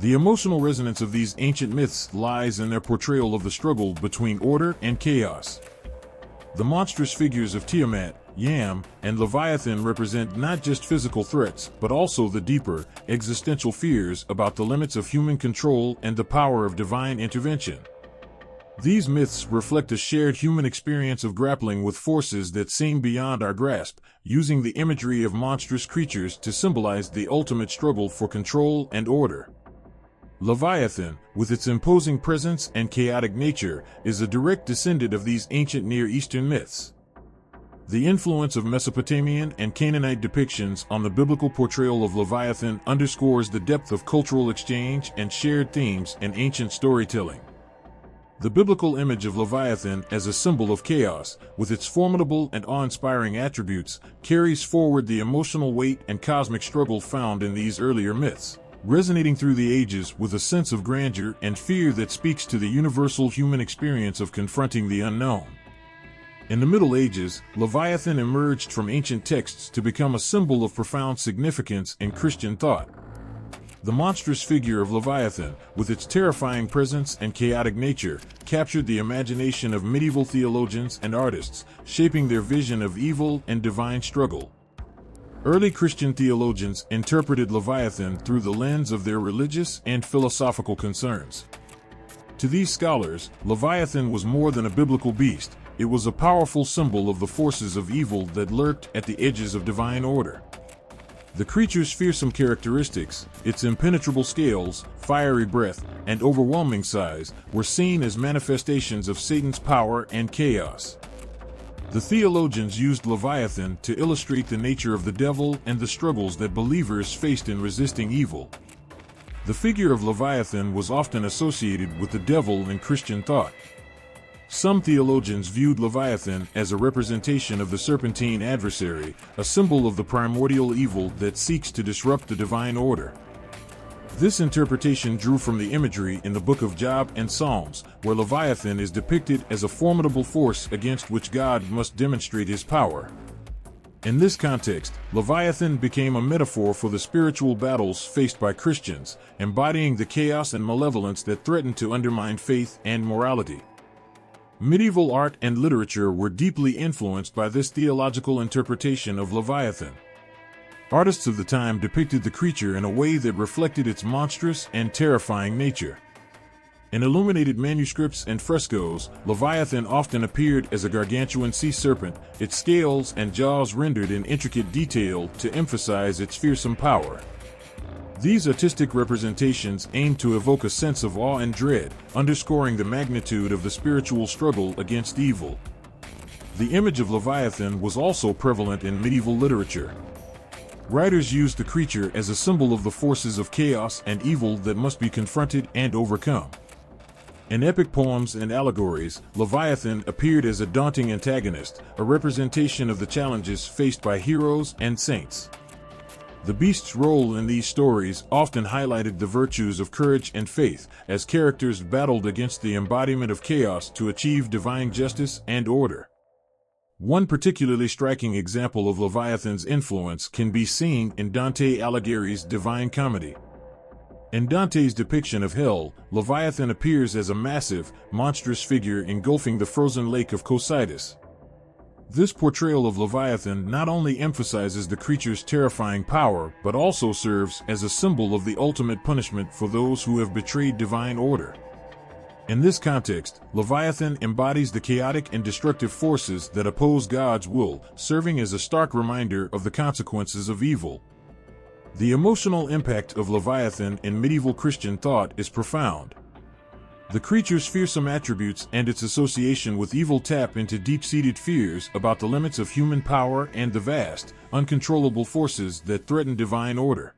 The emotional resonance of these ancient myths lies in their portrayal of the struggle between order and chaos. The monstrous figures of Tiamat, Yam, and Leviathan represent not just physical threats, but also the deeper, existential fears about the limits of human control and the power of divine intervention. These myths reflect a shared human experience of grappling with forces that seem beyond our grasp, using the imagery of monstrous creatures to symbolize the ultimate struggle for control and order. Leviathan, with its imposing presence and chaotic nature, is a direct descendant of these ancient Near Eastern myths. The influence of Mesopotamian and Canaanite depictions on the biblical portrayal of Leviathan underscores the depth of cultural exchange and shared themes in ancient storytelling. The biblical image of Leviathan as a symbol of chaos, with its formidable and awe-inspiring attributes, carries forward the emotional weight and cosmic struggle found in these earlier myths, resonating through the ages with a sense of grandeur and fear that speaks to the universal human experience of confronting the unknown. In the Middle Ages, Leviathan emerged from ancient texts to become a symbol of profound significance in Christian thought. The monstrous figure of Leviathan, with its terrifying presence and chaotic nature, captured the imagination of medieval theologians and artists, shaping their vision of evil and divine struggle. Early Christian theologians interpreted Leviathan through the lens of their religious and philosophical concerns. To these scholars, Leviathan was more than a biblical beast. It was a powerful symbol of the forces of evil that lurked at the edges of divine order. The creature's fearsome characteristics, its impenetrable scales, fiery breath, and overwhelming size, were seen as manifestations of Satan's power and chaos. The theologians used Leviathan to illustrate the nature of the devil and the struggles that believers faced in resisting evil. The figure of Leviathan was often associated with the devil in Christian thought. Some theologians viewed Leviathan as a representation of the serpentine adversary, a symbol of the primordial evil that seeks to disrupt the divine order. This interpretation drew from the imagery in the book of Job and Psalms, where Leviathan is depicted as a formidable force against which God must demonstrate his power. In this context, Leviathan became a metaphor for the spiritual battles faced by Christians, embodying the chaos and malevolence that threatened to undermine faith and morality. Medieval art and literature were deeply influenced by this theological interpretation of Leviathan. Artists of the time depicted the creature in a way that reflected its monstrous and terrifying nature. In illuminated manuscripts and frescoes, Leviathan often appeared as a gargantuan sea serpent, its scales and jaws rendered in intricate detail to emphasize its fearsome power. These artistic representations aim to evoke a sense of awe and dread, underscoring the magnitude of the spiritual struggle against evil. The image of Leviathan was also prevalent in medieval literature. Writers used the creature as a symbol of the forces of chaos and evil that must be confronted and overcome. In epic poems and allegories, Leviathan appeared as a daunting antagonist, a representation of the challenges faced by heroes and saints. The beast's role in these stories often highlighted the virtues of courage and faith, as characters battled against the embodiment of chaos to achieve divine justice and order. One particularly striking example of Leviathan's influence can be seen in Dante Alighieri's Divine Comedy. In Dante's depiction of hell, Leviathan appears as a massive, monstrous figure engulfing the frozen lake of Cocytus. This portrayal of Leviathan not only emphasizes the creature's terrifying power, but also serves as a symbol of the ultimate punishment for those who have betrayed divine order. In this context, Leviathan embodies the chaotic and destructive forces that oppose God's will, serving as a stark reminder of the consequences of evil. The emotional impact of Leviathan in medieval Christian thought is profound. The creature's fearsome attributes and its association with evil tap into deep-seated fears about the limits of human power and the vast, uncontrollable forces that threaten divine order.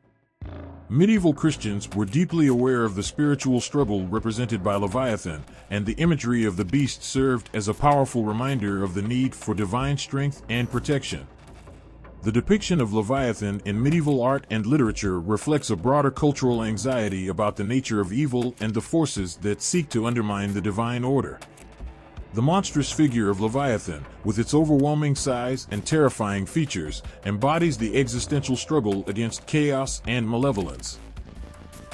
Medieval Christians were deeply aware of the spiritual struggle represented by Leviathan, and the imagery of the beast served as a powerful reminder of the need for divine strength and protection. The depiction of Leviathan in medieval art and literature reflects a broader cultural anxiety about the nature of evil and the forces that seek to undermine the divine order. The monstrous figure of Leviathan, with its overwhelming size and terrifying features, embodies the existential struggle against chaos and malevolence.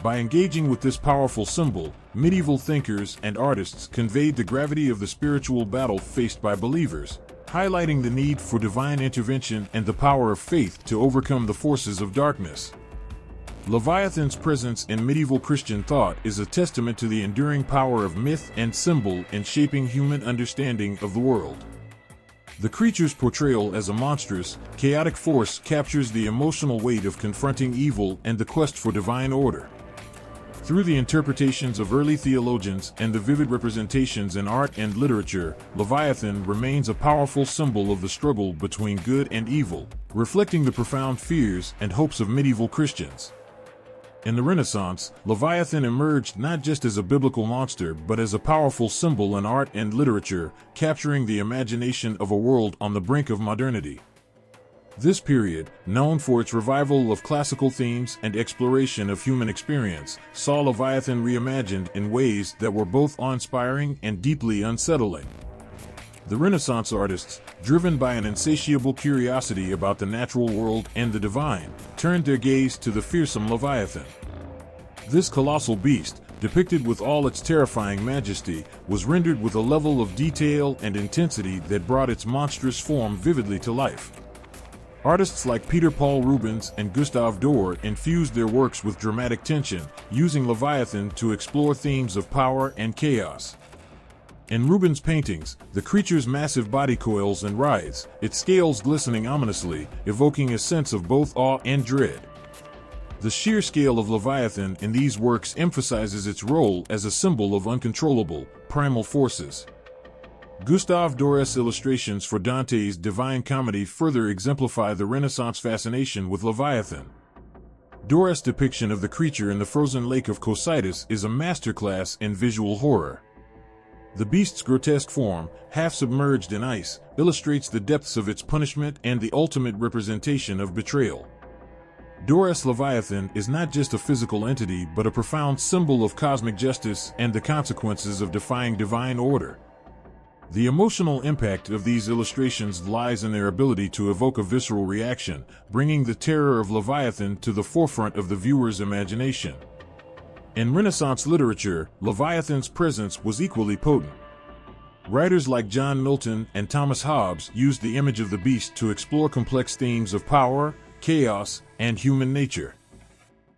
By engaging with this powerful symbol, medieval thinkers and artists conveyed the gravity of the spiritual battle faced by believers, highlighting the need for divine intervention and the power of faith to overcome the forces of darkness. Leviathan's presence in medieval Christian thought is a testament to the enduring power of myth and symbol in shaping human understanding of the world. The creature's portrayal as a monstrous, chaotic force captures the emotional weight of confronting evil and the quest for divine order. Through the interpretations of early theologians and the vivid representations in art and literature, Leviathan remains a powerful symbol of the struggle between good and evil, reflecting the profound fears and hopes of medieval Christians. In the Renaissance, Leviathan emerged not just as a biblical monster but as a powerful symbol in art and literature, capturing the imagination of a world on the brink of modernity. This period, known for its revival of classical themes and exploration of human experience, saw Leviathan reimagined in ways that were both awe-inspiring and deeply unsettling. The Renaissance artists, driven by an insatiable curiosity about the natural world and the divine, turned their gaze to the fearsome Leviathan. This colossal beast, depicted with all its terrifying majesty, was rendered with a level of detail and intensity that brought its monstrous form vividly to life. Artists like Peter Paul Rubens and Gustave Doré infused their works with dramatic tension, using Leviathan to explore themes of power and chaos. In Rubens' paintings, the creature's massive body coils and writhes, its scales glistening ominously, evoking a sense of both awe and dread. The sheer scale of Leviathan in these works emphasizes its role as a symbol of uncontrollable, primal forces. Gustave Doré's illustrations for Dante's Divine Comedy further exemplify the Renaissance fascination with Leviathan. Doré's depiction of the creature in the frozen lake of Cocytus is a masterclass in visual horror. The beast's grotesque form, half submerged in ice, illustrates the depths of its punishment and the ultimate representation of betrayal. Doré's Leviathan is not just a physical entity but a profound symbol of cosmic justice and the consequences of defying divine order. The emotional impact of these illustrations lies in their ability to evoke a visceral reaction, bringing the terror of Leviathan to the forefront of the viewer's imagination. In Renaissance literature, Leviathan's presence was equally potent. Writers like John Milton and Thomas Hobbes used the image of the beast to explore complex themes of power, chaos, and human nature.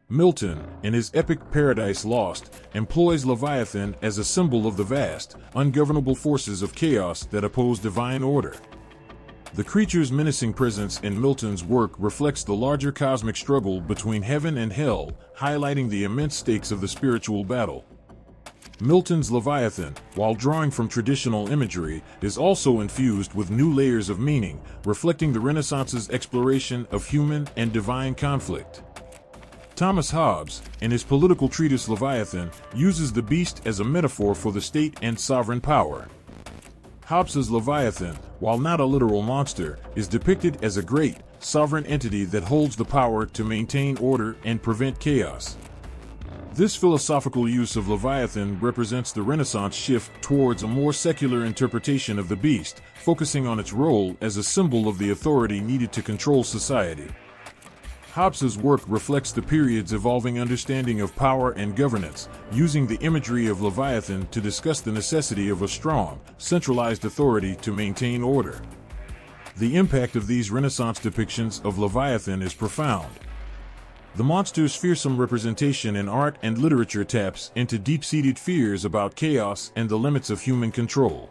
Milton, in his epic Paradise Lost, employs Leviathan as a symbol of the vast, ungovernable forces of chaos that oppose divine order. The creature's menacing presence in Milton's work reflects the larger cosmic struggle between heaven and hell, highlighting the immense stakes of the spiritual battle. Milton's Leviathan, while drawing from traditional imagery, is also infused with new layers of meaning, reflecting the Renaissance's exploration of human and divine conflict. Thomas Hobbes, in his political treatise Leviathan, uses the beast as a metaphor for the state and sovereign power. Hobbes's Leviathan, while not a literal monster, is depicted as a great, sovereign entity that holds the power to maintain order and prevent chaos. This philosophical use of Leviathan represents the Renaissance shift towards a more secular interpretation of the beast, focusing on its role as a symbol of the authority needed to control society. Hobbes's work reflects the period's evolving understanding of power and governance, using the imagery of Leviathan to discuss the necessity of a strong, centralized authority to maintain order. The impact of these Renaissance depictions of Leviathan is profound. The monster's fearsome representation in art and literature taps into deep-seated fears about chaos and the limits of human control.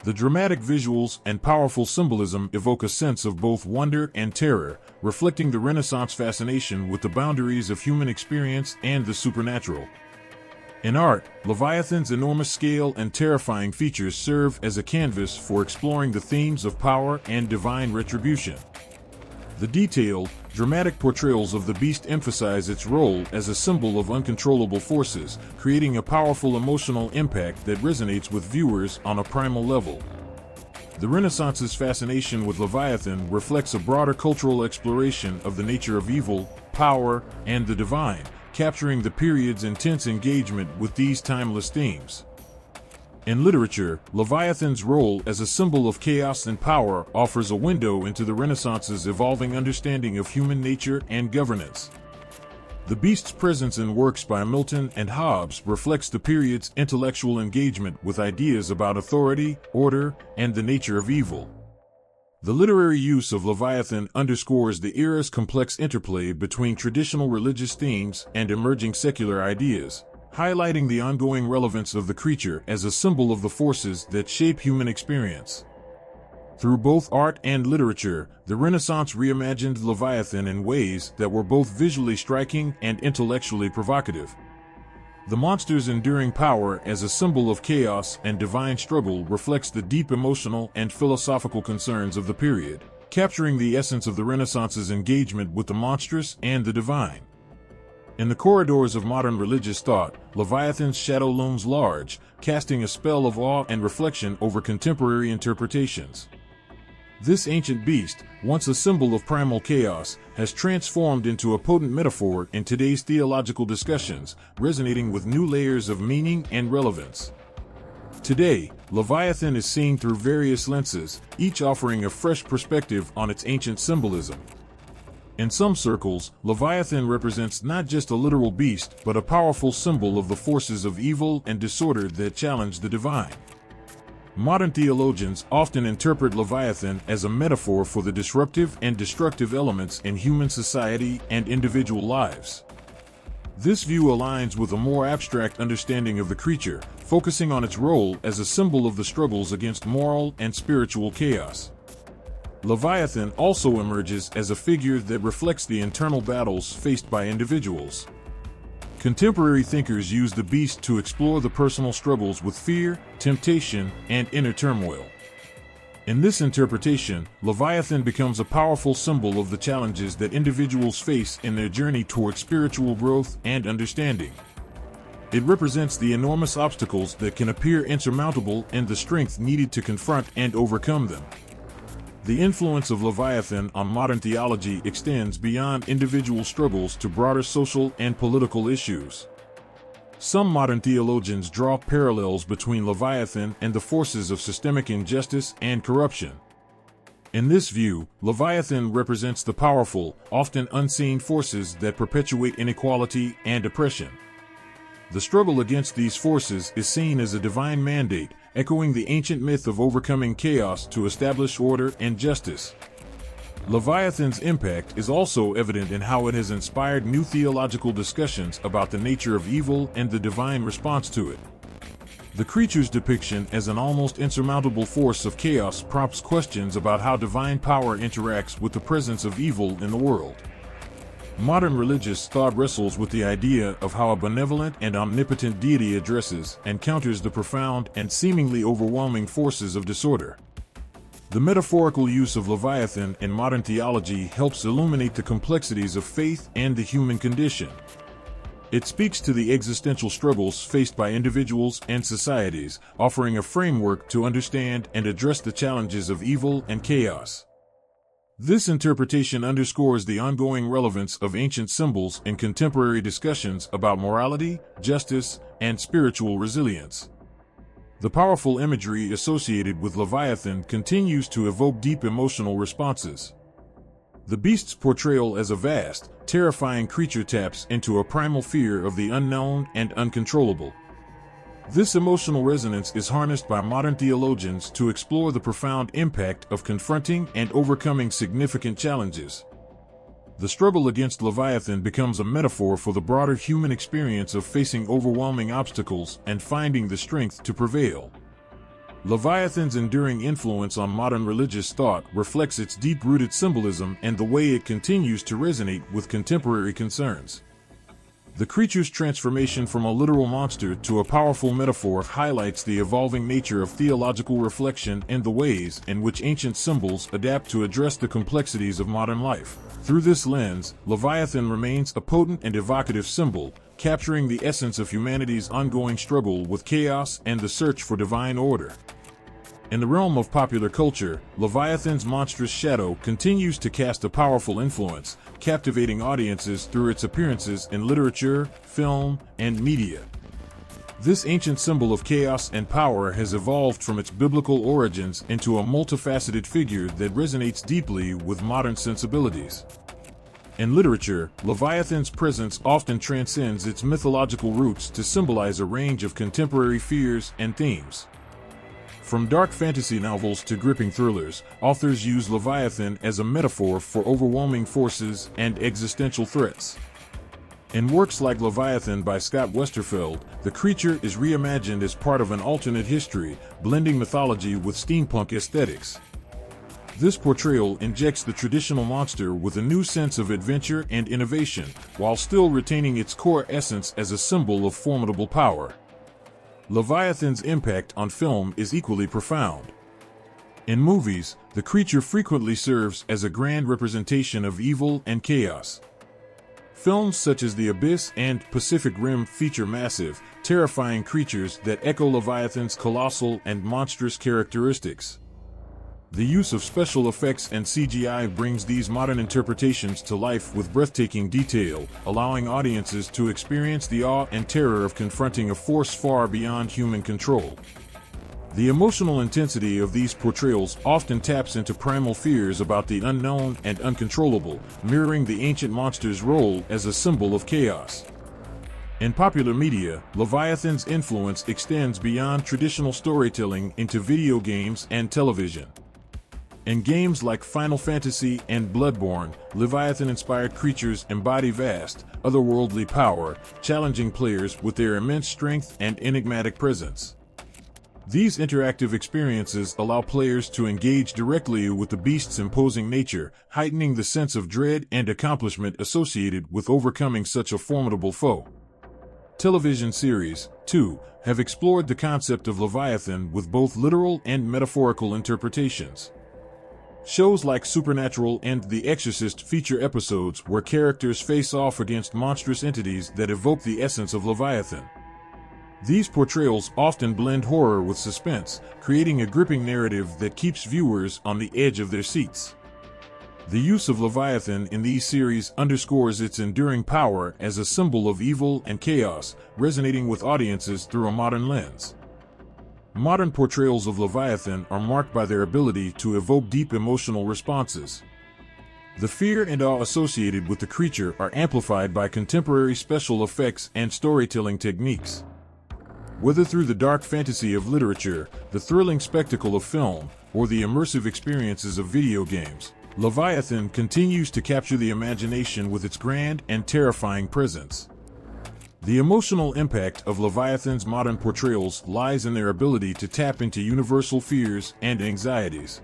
The dramatic visuals and powerful symbolism evoke a sense of both wonder and terror, reflecting the Renaissance fascination with the boundaries of human experience and the supernatural. In art, Leviathan's enormous scale and terrifying features serve as a canvas for exploring the themes of power and divine retribution. The detailed, dramatic portrayals of the beast emphasize its role as a symbol of uncontrollable forces, creating a powerful emotional impact that resonates with viewers on a primal level. The Renaissance's fascination with Leviathan reflects a broader cultural exploration of the nature of evil, power, and the divine, capturing the period's intense engagement with these timeless themes. In literature, Leviathan's role as a symbol of chaos and power offers a window into the Renaissance's evolving understanding of human nature and governance. The beast's presence in works by Milton and Hobbes reflects the period's intellectual engagement with ideas about authority, order, and the nature of evil. The literary use of Leviathan underscores the era's complex interplay between traditional religious themes and emerging secular ideas, highlighting the ongoing relevance of the creature as a symbol of the forces that shape human experience. Through both art and literature, the Renaissance reimagined Leviathan in ways that were both visually striking and intellectually provocative. The monster's enduring power as a symbol of chaos and divine struggle reflects the deep emotional and philosophical concerns of the period, capturing the essence of the Renaissance's engagement with the monstrous and the divine. In the corridors of modern religious thought, Leviathan's shadow looms large, casting a spell of awe and reflection over contemporary interpretations. This ancient beast, once a symbol of primal chaos, has transformed into a potent metaphor in today's theological discussions, resonating with new layers of meaning and relevance. Today, Leviathan is seen through various lenses, each offering a fresh perspective on its ancient symbolism. In some circles, Leviathan represents not just a literal beast, but a powerful symbol of the forces of evil and disorder that challenge the divine. Modern theologians often interpret Leviathan as a metaphor for the disruptive and destructive elements in human society and individual lives. This view aligns with a more abstract understanding of the creature, focusing on its role as a symbol of the struggles against moral and spiritual chaos. Leviathan also emerges as a figure that reflects the internal battles faced by individuals. Contemporary thinkers use the beast to explore the personal struggles with fear, temptation, and inner turmoil. In this interpretation, Leviathan becomes a powerful symbol of the challenges that individuals face in their journey toward spiritual growth and understanding. It represents the enormous obstacles that can appear insurmountable and the strength needed to confront and overcome them. The influence of Leviathan on modern theology extends beyond individual struggles to broader social and political issues. Some modern theologians draw parallels between Leviathan and the forces of systemic injustice and corruption. In this view, Leviathan represents the powerful, often unseen forces that perpetuate inequality and oppression. The struggle against these forces is seen as a divine mandate, echoing the ancient myth of overcoming chaos to establish order and justice. Leviathan's impact is also evident in how it has inspired new theological discussions about the nature of evil and the divine response to it. The creature's depiction as an almost insurmountable force of chaos prompts questions about how divine power interacts with the presence of evil in the world. Modern religious thought wrestles with the idea of how a benevolent and omnipotent deity addresses and counters the profound and seemingly overwhelming forces of disorder. The metaphorical use of Leviathan in modern theology helps illuminate the complexities of faith and the human condition. It speaks to the existential struggles faced by individuals and societies, offering a framework to understand and address the challenges of evil and chaos. This interpretation underscores the ongoing relevance of ancient symbols in contemporary discussions about morality, justice, and spiritual resilience. The powerful imagery associated with Leviathan continues to evoke deep emotional responses. The beast's portrayal as a vast, terrifying creature taps into a primal fear of the unknown and uncontrollable. This emotional resonance is harnessed by modern theologians to explore the profound impact of confronting and overcoming significant challenges. The struggle against Leviathan becomes a metaphor for the broader human experience of facing overwhelming obstacles and finding the strength to prevail. Leviathan's enduring influence on modern religious thought reflects its deep-rooted symbolism and the way it continues to resonate with contemporary concerns. The creature's transformation from a literal monster to a powerful metaphor highlights the evolving nature of theological reflection and the ways in which ancient symbols adapt to address the complexities of modern life. Through this lens, Leviathan remains a potent and evocative symbol, capturing the essence of humanity's ongoing struggle with chaos and the search for divine order. In the realm of popular culture, Leviathan's monstrous shadow continues to cast a powerful influence, captivating audiences through its appearances in literature, film, and media. This ancient symbol of chaos and power has evolved from its biblical origins into a multifaceted figure that resonates deeply with modern sensibilities. In literature, Leviathan's presence often transcends its mythological roots to symbolize a range of contemporary fears and themes. From dark fantasy novels to gripping thrillers, authors use Leviathan as a metaphor for overwhelming forces and existential threats. In works like Leviathan by Scott Westerfeld, the creature is reimagined as part of an alternate history, blending mythology with steampunk aesthetics. This portrayal injects the traditional monster with a new sense of adventure and innovation, while still retaining its core essence as a symbol of formidable power. Leviathan's impact on film is equally profound. In movies, the creature frequently serves as a grand representation of evil and chaos. Films such as The Abyss and Pacific Rim feature massive, terrifying creatures that echo Leviathan's colossal and monstrous characteristics. The use of special effects and CGI brings these modern interpretations to life with breathtaking detail, allowing audiences to experience the awe and terror of confronting a force far beyond human control. The emotional intensity of these portrayals often taps into primal fears about the unknown and uncontrollable, mirroring the ancient monster's role as a symbol of chaos. In popular media, Leviathan's influence extends beyond traditional storytelling into video games and television. In games like Final Fantasy and Bloodborne, Leviathan-inspired creatures embody vast, otherworldly power, challenging players with their immense strength and enigmatic presence. These interactive experiences allow players to engage directly with the beast's imposing nature, heightening the sense of dread and accomplishment associated with overcoming such a formidable foe. Television series, too, have explored the concept of Leviathan with both literal and metaphorical interpretations. Shows like Supernatural and The Exorcist feature episodes where characters face off against monstrous entities that evoke the essence of Leviathan. These portrayals often blend horror with suspense, creating a gripping narrative that keeps viewers on the edge of their seats. The use of Leviathan in these series underscores its enduring power as a symbol of evil and chaos, resonating with audiences through a modern lens. Modern portrayals of Leviathan are marked by their ability to evoke deep emotional responses. The fear and awe associated with the creature are amplified by contemporary special effects and storytelling techniques. Whether through the dark fantasy of literature, the thrilling spectacle of film, or the immersive experiences of video games, Leviathan continues to capture the imagination with its grand and terrifying presence. The emotional impact of Leviathan's modern portrayals lies in their ability to tap into universal fears and anxieties.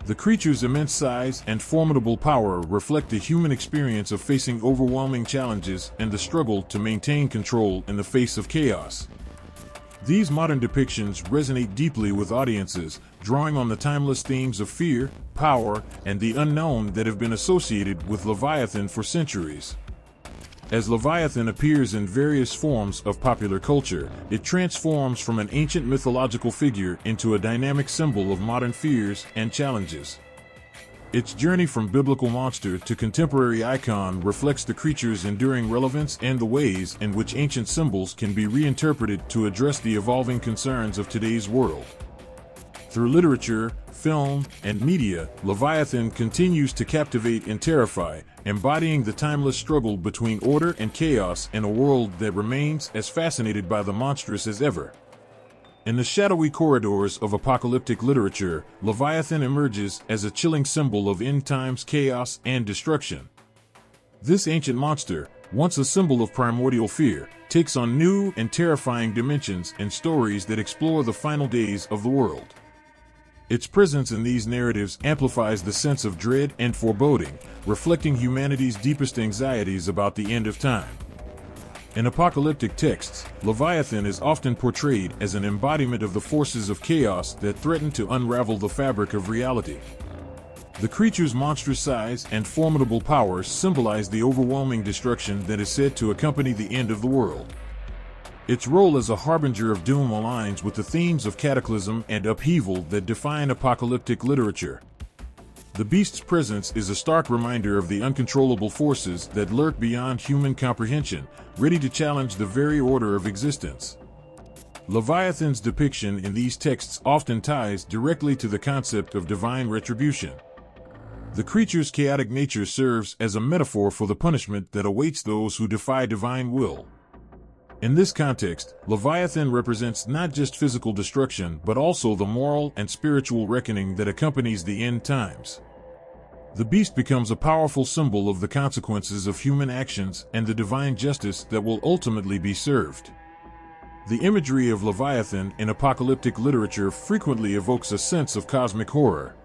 The creature's immense size and formidable power reflect the human experience of facing overwhelming challenges and the struggle to maintain control in the face of chaos. These modern depictions resonate deeply with audiences, drawing on the timeless themes of fear, power, and the unknown that have been associated with Leviathan for centuries. As Leviathan appears in various forms of popular culture, it transforms from an ancient mythological figure into a dynamic symbol of modern fears and challenges. Its journey from biblical monster to contemporary icon reflects the creature's enduring relevance and the ways in which ancient symbols can be reinterpreted to address the evolving concerns of today's world. Through literature, film, and media, Leviathan continues to captivate and terrify, embodying the timeless struggle between order and chaos in a world that remains as fascinated by the monstrous as ever. In the shadowy corridors of apocalyptic literature, Leviathan emerges as a chilling symbol of end times chaos and destruction. This ancient monster, once a symbol of primordial fear, takes on new and terrifying dimensions in stories that explore the final days of the world. Its presence in these narratives amplifies the sense of dread and foreboding, reflecting humanity's deepest anxieties about the end of time. In apocalyptic texts, Leviathan is often portrayed as an embodiment of the forces of chaos that threaten to unravel the fabric of reality. The creature's monstrous size and formidable powers symbolize the overwhelming destruction that is said to accompany the end of the world. Its role as a harbinger of doom aligns with the themes of cataclysm and upheaval that define apocalyptic literature. The beast's presence is a stark reminder of the uncontrollable forces that lurk beyond human comprehension, ready to challenge the very order of existence. Leviathan's depiction in these texts often ties directly to the concept of divine retribution. The creature's chaotic nature serves as a metaphor for the punishment that awaits those who defy divine will. In this context, Leviathan represents not just physical destruction but also the moral and spiritual reckoning that accompanies the end times. The beast becomes a powerful symbol of the consequences of human actions and the divine justice that will ultimately be served. The imagery of Leviathan in apocalyptic literature frequently evokes a sense of cosmic horror.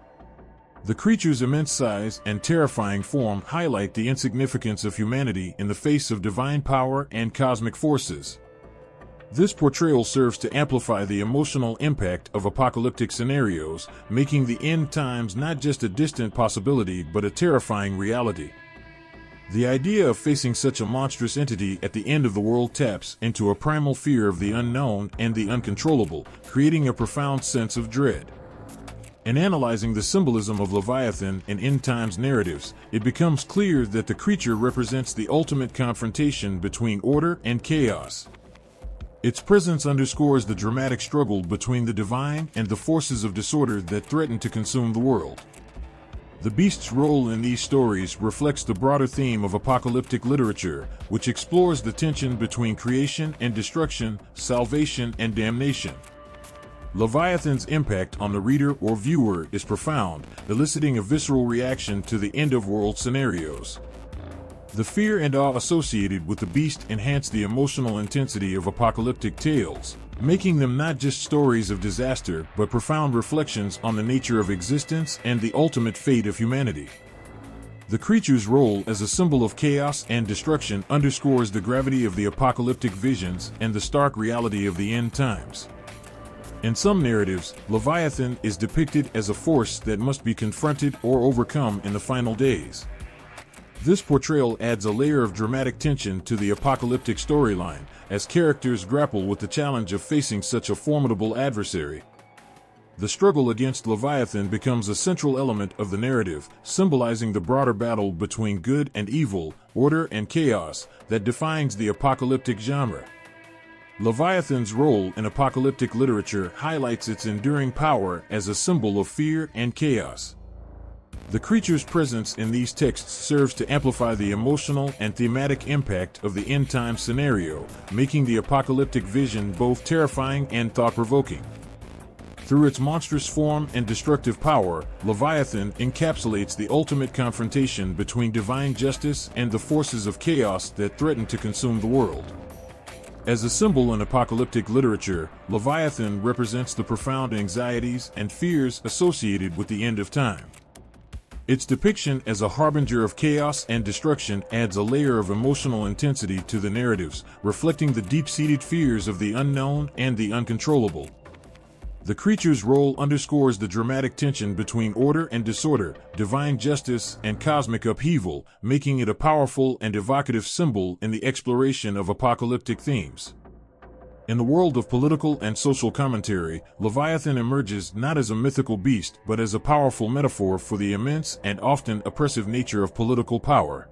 The creature's immense size and terrifying form highlight the insignificance of humanity in the face of divine power and cosmic forces. This portrayal serves to amplify the emotional impact of apocalyptic scenarios, making the end times not just a distant possibility but a terrifying reality. The idea of facing such a monstrous entity at the end of the world taps into a primal fear of the unknown and the uncontrollable, creating a profound sense of dread. In analyzing the symbolism of Leviathan in end times narratives, it becomes clear that the creature represents the ultimate confrontation between order and chaos. Its presence underscores the dramatic struggle between the divine and the forces of disorder that threaten to consume the world. The beast's role in these stories reflects the broader theme of apocalyptic literature, which explores the tension between creation and destruction, salvation and damnation. Leviathan's impact on the reader or viewer is profound, eliciting a visceral reaction to the end-of-world scenarios. The fear and awe associated with the beast enhance the emotional intensity of apocalyptic tales, making them not just stories of disaster but profound reflections on the nature of existence and the ultimate fate of humanity. The creature's role as a symbol of chaos and destruction underscores the gravity of the apocalyptic visions and the stark reality of the end times. In some narratives, Leviathan is depicted as a force that must be confronted or overcome in the final days. This portrayal adds a layer of dramatic tension to the apocalyptic storyline, as characters grapple with the challenge of facing such a formidable adversary. The struggle against Leviathan becomes a central element of the narrative, symbolizing the broader battle between good and evil, order and chaos, that defines the apocalyptic genre. Leviathan's role in apocalyptic literature highlights its enduring power as a symbol of fear and chaos. The creature's presence in these texts serves to amplify the emotional and thematic impact of the end-time scenario, making the apocalyptic vision both terrifying and thought-provoking. Through its monstrous form and destructive power, Leviathan encapsulates the ultimate confrontation between divine justice and the forces of chaos that threaten to consume the world. As a symbol in apocalyptic literature, Leviathan represents the profound anxieties and fears associated with the end of time. Its depiction as a harbinger of chaos and destruction adds a layer of emotional intensity to the narratives, reflecting the deep-seated fears of the unknown and the uncontrollable. The creature's role underscores the dramatic tension between order and disorder, divine justice and cosmic upheaval, making it a powerful and evocative symbol in the exploration of apocalyptic themes. In the world of political and social commentary, Leviathan emerges not as a mythical beast but as a powerful metaphor for the immense and often oppressive nature of political power.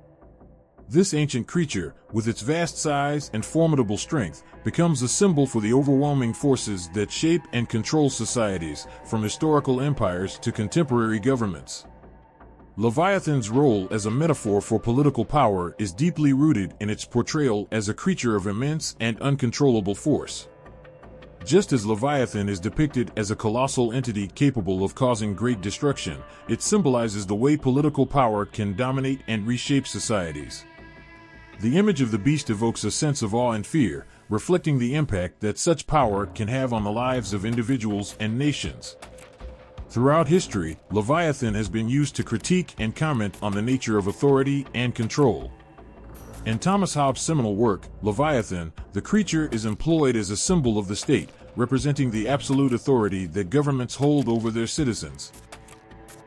This ancient creature, with its vast size and formidable strength, becomes a symbol for the overwhelming forces that shape and control societies, from historical empires to contemporary governments. Leviathan's role as a metaphor for political power is deeply rooted in its portrayal as a creature of immense and uncontrollable force. Just as Leviathan is depicted as a colossal entity capable of causing great destruction, it symbolizes the way political power can dominate and reshape societies. The image of the beast evokes a sense of awe and fear, reflecting the impact that such power can have on the lives of individuals and nations. Throughout history, Leviathan has been used to critique and comment on the nature of authority and control. In Thomas Hobbes' seminal work, Leviathan, the creature is employed as a symbol of the state, representing the absolute authority that governments hold over their citizens.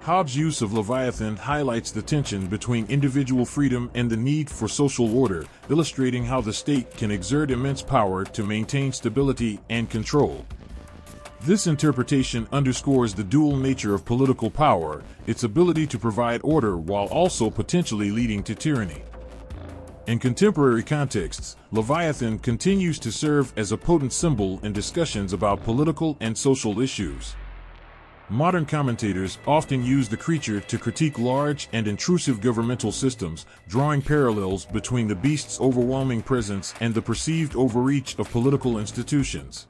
Hobbes' use of Leviathan highlights the tension between individual freedom and the need for social order, illustrating how the state can exert immense power to maintain stability and control. This interpretation underscores the dual nature of political power, its ability to provide order while also potentially leading to tyranny. In contemporary contexts, Leviathan continues to serve as a potent symbol in discussions about political and social issues. Modern commentators often use the creature to critique large and intrusive governmental systems, drawing parallels between the beast's overwhelming presence and the perceived overreach of political institutions.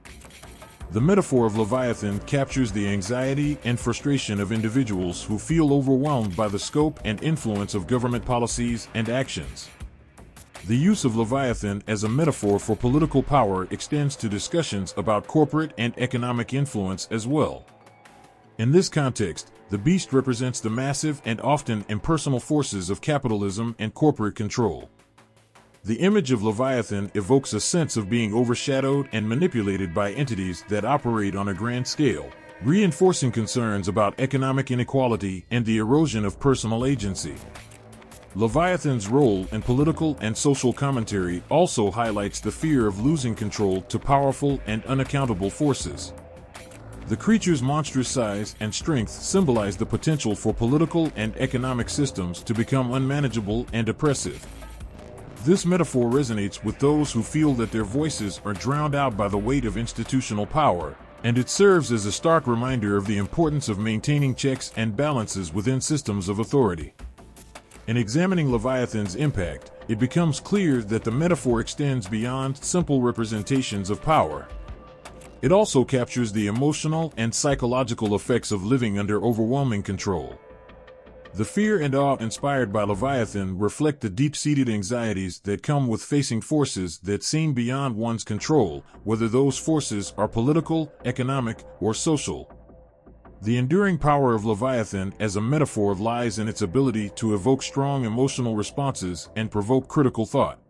The metaphor of Leviathan captures the anxiety and frustration of individuals who feel overwhelmed by the scope and influence of government policies and actions. The use of Leviathan as a metaphor for political power extends to discussions about corporate and economic influence as well. In this context, the beast represents the massive and often impersonal forces of capitalism and corporate control. The image of Leviathan evokes a sense of being overshadowed and manipulated by entities that operate on a grand scale, reinforcing concerns about economic inequality and the erosion of personal agency. Leviathan's role in political and social commentary also highlights the fear of losing control to powerful and unaccountable forces. The creature's monstrous size and strength symbolize the potential for political and economic systems to become unmanageable and oppressive. This metaphor resonates with those who feel that their voices are drowned out by the weight of institutional power, and it serves as a stark reminder of the importance of maintaining checks and balances within systems of authority. In examining Leviathan's impact, it becomes clear that the metaphor extends beyond simple representations of power. It also captures the emotional and psychological effects of living under overwhelming control. The fear and awe inspired by Leviathan reflect the deep-seated anxieties that come with facing forces that seem beyond one's control, whether those forces are political, economic, or social. The enduring power of Leviathan as a metaphor lies in its ability to evoke strong emotional responses and provoke critical thought.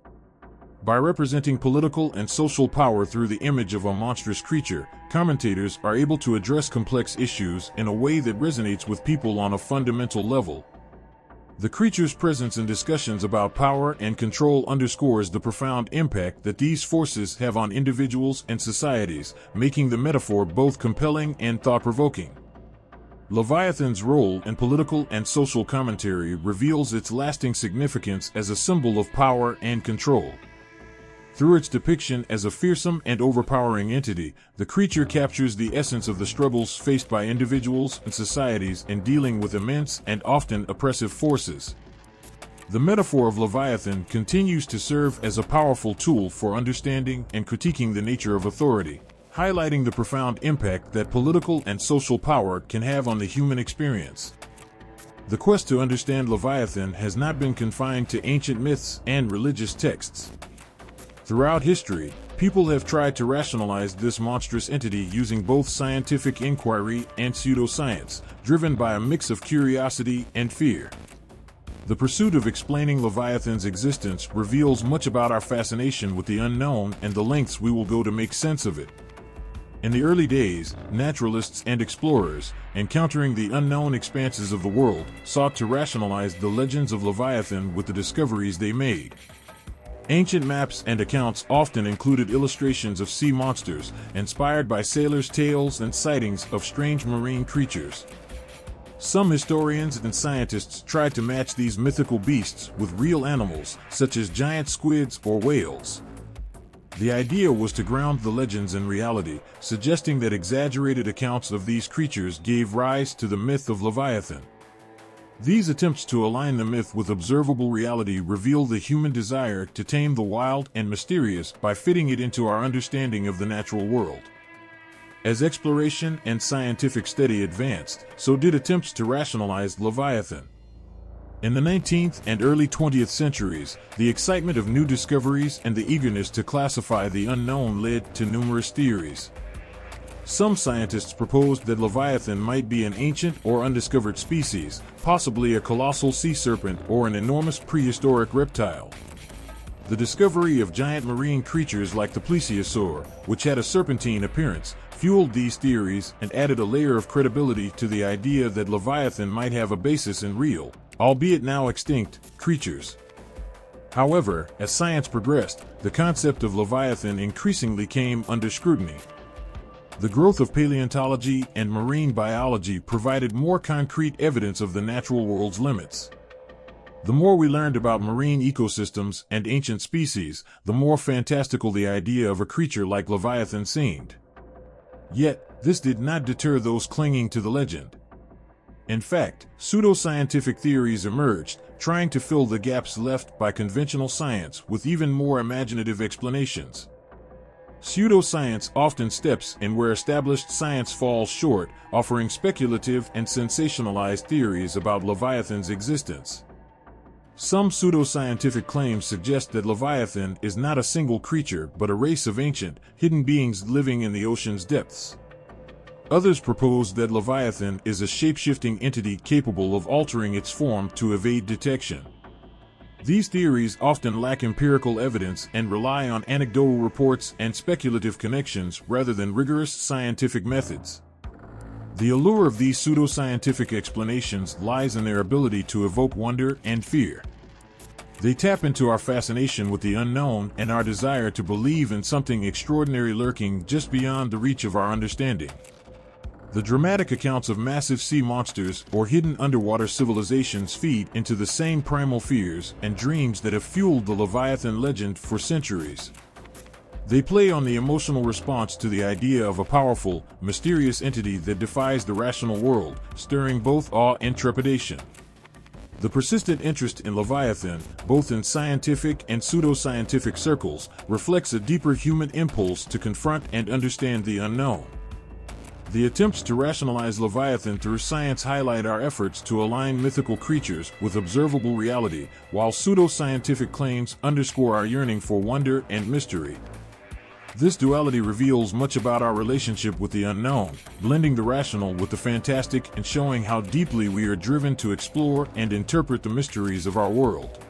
By representing political and social power through the image of a monstrous creature, commentators are able to address complex issues in a way that resonates with people on a fundamental level. The creature's presence in discussions about power and control underscores the profound impact that these forces have on individuals and societies, making the metaphor both compelling and thought-provoking. Leviathan's role in political and social commentary reveals its lasting significance as a symbol of power and control. Through its depiction as a fearsome and overpowering entity, the creature captures the essence of the struggles faced by individuals and societies in dealing with immense and often oppressive forces. The metaphor of Leviathan continues to serve as a powerful tool for understanding and critiquing the nature of authority, highlighting the profound impact that political and social power can have on the human experience. The quest to understand Leviathan has not been confined to ancient myths and religious texts. Throughout history, people have tried to rationalize this monstrous entity using both scientific inquiry and pseudoscience, driven by a mix of curiosity and fear. The pursuit of explaining Leviathan's existence reveals much about our fascination with the unknown and the lengths we will go to make sense of it. In the early days, naturalists and explorers, encountering the unknown expanses of the world, sought to rationalize the legends of Leviathan with the discoveries they made. Ancient maps and accounts often included illustrations of sea monsters, inspired by sailors' tales and sightings of strange marine creatures. Some historians and scientists tried to match these mythical beasts with real animals, such as giant squids or whales. The idea was to ground the legends in reality, suggesting that exaggerated accounts of these creatures gave rise to the myth of Leviathan. These attempts to align the myth with observable reality reveal the human desire to tame the wild and mysterious by fitting it into our understanding of the natural world. As exploration and scientific study advanced, so did attempts to rationalize Leviathan. In the 19th and early 20th centuries, the excitement of new discoveries and the eagerness to classify the unknown led to numerous theories. Some scientists proposed that Leviathan might be an ancient or undiscovered species, possibly a colossal sea serpent or an enormous prehistoric reptile. The discovery of giant marine creatures like the plesiosaur, which had a serpentine appearance, fueled these theories and added a layer of credibility to the idea that Leviathan might have a basis in real, albeit now extinct, creatures. However, as science progressed, the concept of Leviathan increasingly came under scrutiny. The growth of paleontology and marine biology provided more concrete evidence of the natural world's limits. The more we learned about marine ecosystems and ancient species, the more fantastical the idea of a creature like Leviathan seemed. Yet, this did not deter those clinging to the legend. In fact, pseudoscientific theories emerged, trying to fill the gaps left by conventional science with even more imaginative explanations. Pseudoscience often steps in where established science falls short, offering speculative and sensationalized theories about Leviathan's existence. Some pseudoscientific claims suggest that Leviathan is not a single creature but a race of ancient, hidden beings living in the ocean's depths. Others propose that Leviathan is a shape-shifting entity capable of altering its form to evade detection. These theories often lack empirical evidence and rely on anecdotal reports and speculative connections rather than rigorous scientific methods. The allure of these pseudoscientific explanations lies in their ability to evoke wonder and fear. They tap into our fascination with the unknown and our desire to believe in something extraordinary lurking just beyond the reach of our understanding. The dramatic accounts of massive sea monsters or hidden underwater civilizations feed into the same primal fears and dreams that have fueled the Leviathan legend for centuries. They play on the emotional response to the idea of a powerful, mysterious entity that defies the rational world, stirring both awe and trepidation. The persistent interest in Leviathan, both in scientific and pseudoscientific circles, reflects a deeper human impulse to confront and understand the unknown. The attempts to rationalize Leviathan through science highlight our efforts to align mythical creatures with observable reality, while pseudoscientific claims underscore our yearning for wonder and mystery. This duality reveals much about our relationship with the unknown, blending the rational with the fantastic and showing how deeply we are driven to explore and interpret the mysteries of our world.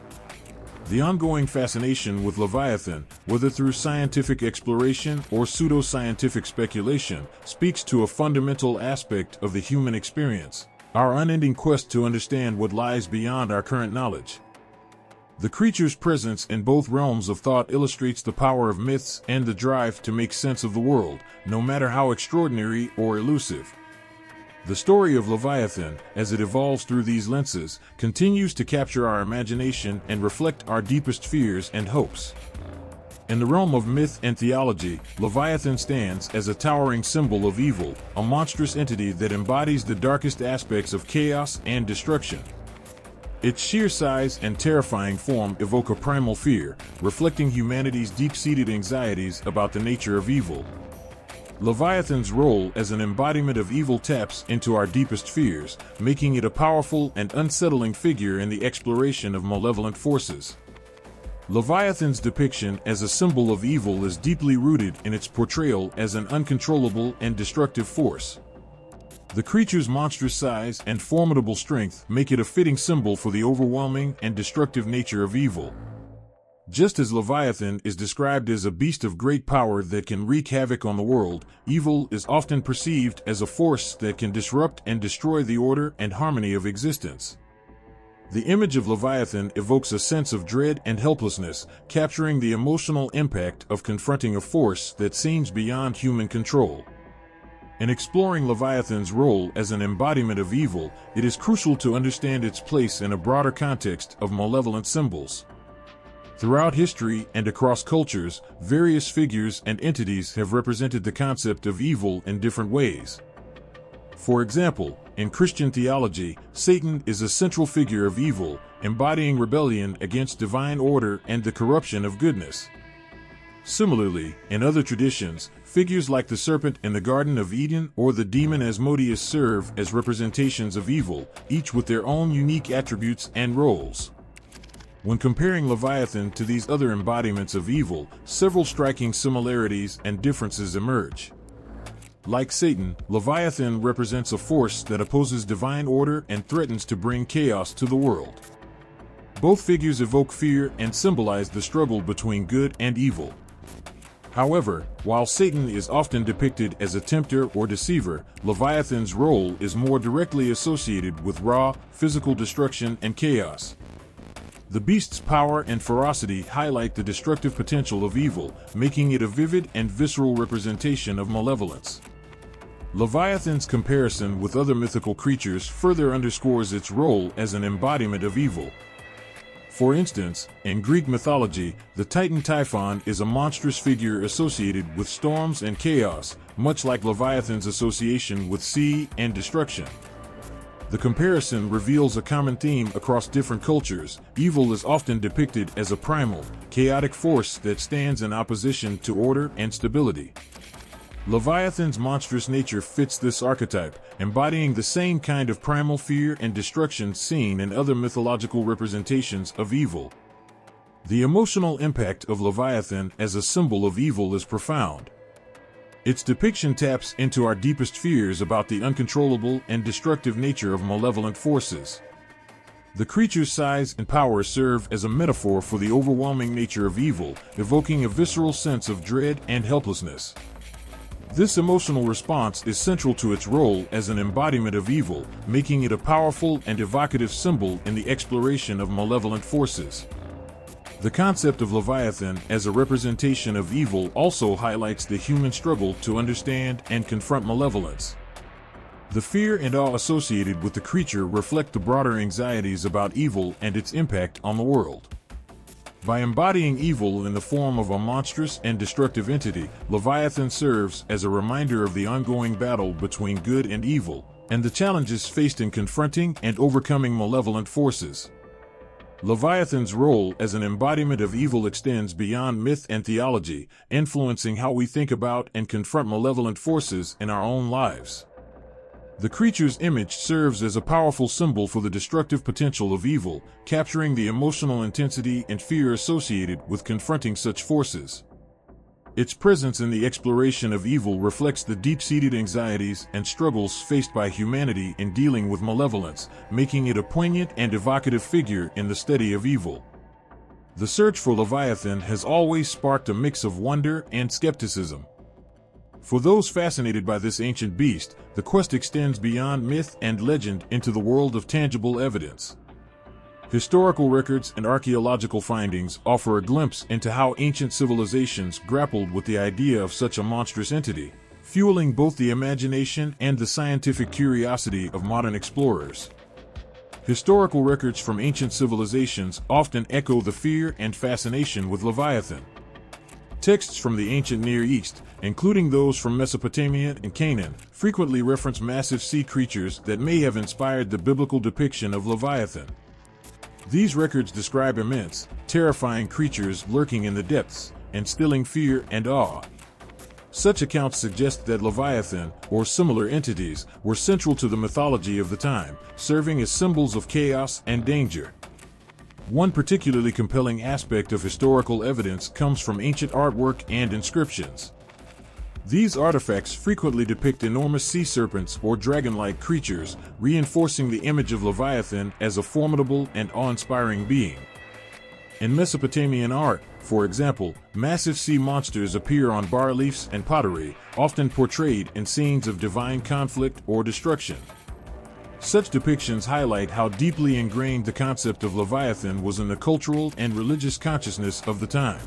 The ongoing fascination with Leviathan, whether through scientific exploration or pseudoscientific speculation, speaks to a fundamental aspect of the human experience, our unending quest to understand what lies beyond our current knowledge. The creature's presence in both realms of thought illustrates the power of myths and the drive to make sense of the world, no matter how extraordinary or elusive. The story of Leviathan, as it evolves through these lenses, continues to capture our imagination and reflect our deepest fears and hopes. In the realm of myth and theology, Leviathan stands as a towering symbol of evil, a monstrous entity that embodies the darkest aspects of chaos and destruction. Its sheer size and terrifying form evoke a primal fear, reflecting humanity's deep-seated anxieties about the nature of evil. Leviathan's role as an embodiment of evil taps into our deepest fears, making it a powerful and unsettling figure in the exploration of malevolent forces. Leviathan's depiction as a symbol of evil is deeply rooted in its portrayal as an uncontrollable and destructive force. The creature's monstrous size and formidable strength make it a fitting symbol for the overwhelming and destructive nature of evil. Just as Leviathan is described as a beast of great power that can wreak havoc on the world, evil is often perceived as a force that can disrupt and destroy the order and harmony of existence. The image of Leviathan evokes a sense of dread and helplessness, capturing the emotional impact of confronting a force that seems beyond human control. In exploring Leviathan's role as an embodiment of evil, it is crucial to understand its place in a broader context of malevolent symbols. Throughout history and across cultures, various figures and entities have represented the concept of evil in different ways. For example, in Christian theology, Satan is a central figure of evil, embodying rebellion against divine order and the corruption of goodness. Similarly, in other traditions, figures like the serpent in the Garden of Eden or the demon Asmodeus serve as representations of evil, each with their own unique attributes and roles. When comparing Leviathan to these other embodiments of evil, several striking similarities and differences emerge. Like Satan, Leviathan represents a force that opposes divine order and threatens to bring chaos to the world. Both figures evoke fear and symbolize the struggle between good and evil. However, while Satan is often depicted as a tempter or deceiver, Leviathan's role is more directly associated with raw, physical destruction and chaos. The beast's power and ferocity highlight the destructive potential of evil, making it a vivid and visceral representation of malevolence. Leviathan's comparison with other mythical creatures further underscores its role as an embodiment of evil. For instance, in Greek mythology, the Titan Typhon is a monstrous figure associated with storms and chaos, much like Leviathan's association with sea and destruction. The comparison reveals a common theme across different cultures. Evil is often depicted as a primal, chaotic force that stands in opposition to order and stability. Leviathan's monstrous nature fits this archetype, embodying the same kind of primal fear and destruction seen in other mythological representations of evil. The emotional impact of Leviathan as a symbol of evil is profound. Its depiction taps into our deepest fears about the uncontrollable and destructive nature of malevolent forces. The creature's size and power serve as a metaphor for the overwhelming nature of evil, evoking a visceral sense of dread and helplessness. This emotional response is central to its role as an embodiment of evil, making it a powerful and evocative symbol in the exploration of malevolent forces. The concept of Leviathan as a representation of evil also highlights the human struggle to understand and confront malevolence. The fear and awe associated with the creature reflect the broader anxieties about evil and its impact on the world. By embodying evil in the form of a monstrous and destructive entity, Leviathan serves as a reminder of the ongoing battle between good and evil, and the challenges faced in confronting and overcoming malevolent forces. Leviathan's role as an embodiment of evil extends beyond myth and theology, influencing how we think about and confront malevolent forces in our own lives. The creature's image serves as a powerful symbol for the destructive potential of evil, capturing the emotional intensity and fear associated with confronting such forces. Its presence in the exploration of evil reflects the deep-seated anxieties and struggles faced by humanity in dealing with malevolence, making it a poignant and evocative figure in the study of evil. The search for Leviathan has always sparked a mix of wonder and skepticism. For those fascinated by this ancient beast, the quest extends beyond myth and legend into the world of tangible evidence. Historical records and archaeological findings offer a glimpse into how ancient civilizations grappled with the idea of such a monstrous entity, fueling both the imagination and the scientific curiosity of modern explorers. Historical records from ancient civilizations often echo the fear and fascination with Leviathan. Texts from the ancient Near East, including those from Mesopotamia and Canaan, frequently reference massive sea creatures that may have inspired the biblical depiction of Leviathan. These records describe immense, terrifying creatures lurking in the depths, instilling fear and awe. Such accounts suggest that Leviathan, or similar entities, were central to the mythology of the time, serving as symbols of chaos and danger. One particularly compelling aspect of historical evidence comes from ancient artwork and inscriptions. These artifacts frequently depict enormous sea serpents or dragon-like creatures, reinforcing the image of Leviathan as a formidable and awe-inspiring being. In Mesopotamian art, for example, massive sea monsters appear on bas-reliefs and pottery, often portrayed in scenes of divine conflict or destruction. Such depictions highlight how deeply ingrained the concept of Leviathan was in the cultural and religious consciousness of the time.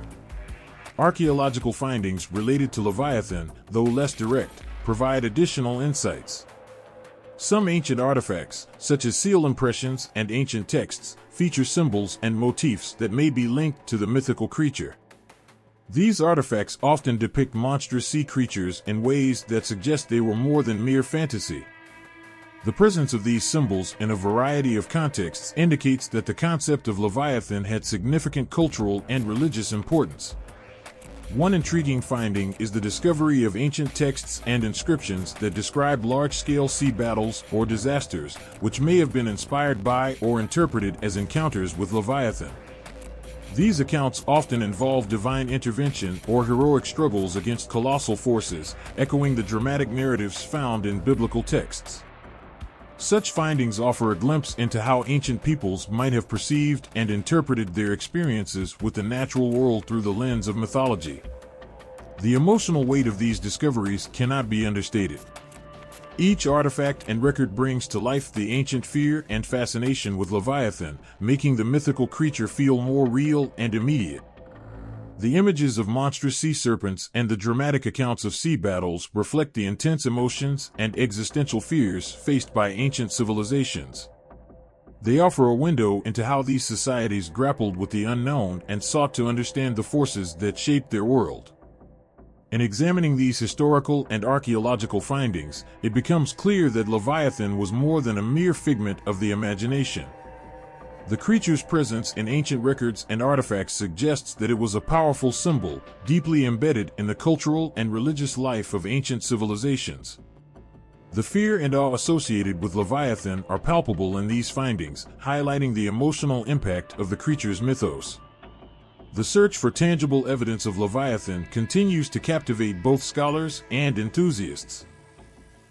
Archaeological findings related to Leviathan, though less direct, provide additional insights. Some ancient artifacts, such as seal impressions and ancient texts, feature symbols and motifs that may be linked to the mythical creature. These artifacts often depict monstrous sea creatures in ways that suggest they were more than mere fantasy. The presence of these symbols in a variety of contexts indicates that the concept of Leviathan had significant cultural and religious importance. One intriguing finding is the discovery of ancient texts and inscriptions that describe large-scale sea battles or disasters, which may have been inspired by or interpreted as encounters with Leviathan. These accounts often involve divine intervention or heroic struggles against colossal forces, echoing the dramatic narratives found in biblical texts. Such findings offer a glimpse into how ancient peoples might have perceived and interpreted their experiences with the natural world through the lens of mythology. The emotional weight of these discoveries cannot be understated. Each artifact and record brings to life the ancient fear and fascination with Leviathan, making the mythical creature feel more real and immediate. The images of monstrous sea serpents and the dramatic accounts of sea battles reflect the intense emotions and existential fears faced by ancient civilizations. They offer a window into how these societies grappled with the unknown and sought to understand the forces that shaped their world. In examining these historical and archaeological findings, it becomes clear that Leviathan was more than a mere figment of the imagination. The creature's presence in ancient records and artifacts suggests that it was a powerful symbol, deeply embedded in the cultural and religious life of ancient civilizations. The fear and awe associated with Leviathan are palpable in these findings, highlighting the emotional impact of the creature's mythos. The search for tangible evidence of Leviathan continues to captivate both scholars and enthusiasts.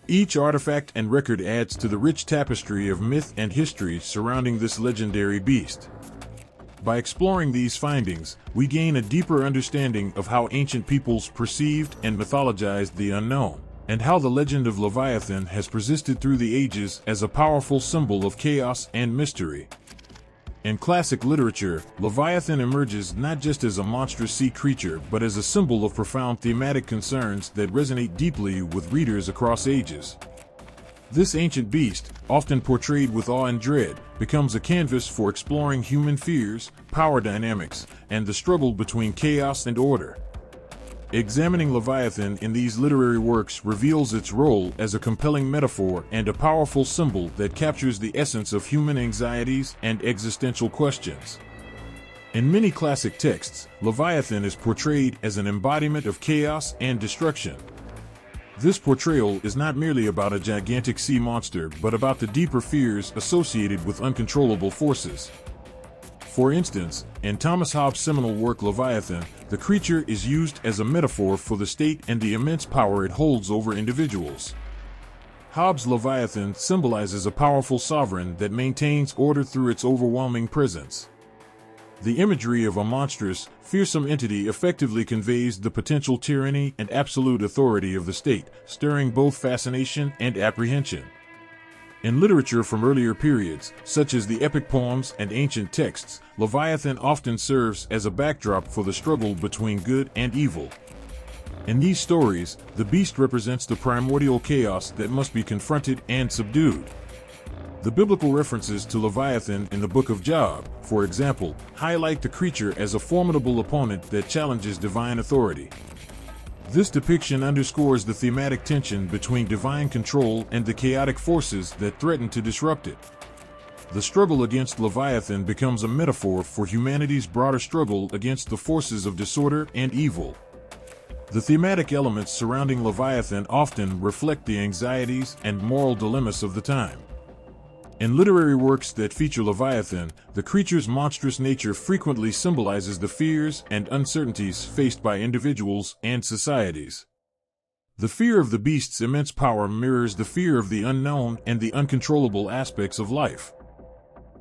Each artifact and record adds to the rich tapestry of myth and history surrounding this legendary beast. By exploring these findings, we gain a deeper understanding of how ancient peoples perceived and mythologized the unknown, and how the legend of Leviathan has persisted through the ages as a powerful symbol of chaos and mystery. In classic literature, Leviathan emerges not just as a monstrous sea creature but as a symbol of profound thematic concerns that resonate deeply with readers across ages. This ancient beast, often portrayed with awe and dread, becomes a canvas for exploring human fears, power dynamics, and the struggle between chaos and order. Examining Leviathan in these literary works reveals its role as a compelling metaphor and a powerful symbol that captures the essence of human anxieties and existential questions. In many classic texts, Leviathan is portrayed as an embodiment of chaos and destruction. This portrayal is not merely about a gigantic sea monster but about the deeper fears associated with uncontrollable forces. For instance, in Thomas Hobbes' seminal work Leviathan, the creature is used as a metaphor for the state and the immense power it holds over individuals. Hobbes' Leviathan symbolizes a powerful sovereign that maintains order through its overwhelming presence. The imagery of a monstrous, fearsome entity effectively conveys the potential tyranny and absolute authority of the state, stirring both fascination and apprehension. In literature from earlier periods, such as the epic poems and ancient texts, Leviathan often serves as a backdrop for the struggle between good and evil. In these stories, the beast represents the primordial chaos that must be confronted and subdued. The biblical references to Leviathan in the book of Job, for example, highlight the creature as a formidable opponent that challenges divine authority. This depiction underscores the thematic tension between divine control and the chaotic forces that threaten to disrupt it. The struggle against Leviathan becomes a metaphor for humanity's broader struggle against the forces of disorder and evil. The thematic elements surrounding Leviathan often reflect the anxieties and moral dilemmas of the time. In literary works that feature Leviathan, the creature's monstrous nature frequently symbolizes the fears and uncertainties faced by individuals and societies. The fear of the beast's immense power mirrors the fear of the unknown and the uncontrollable aspects of life.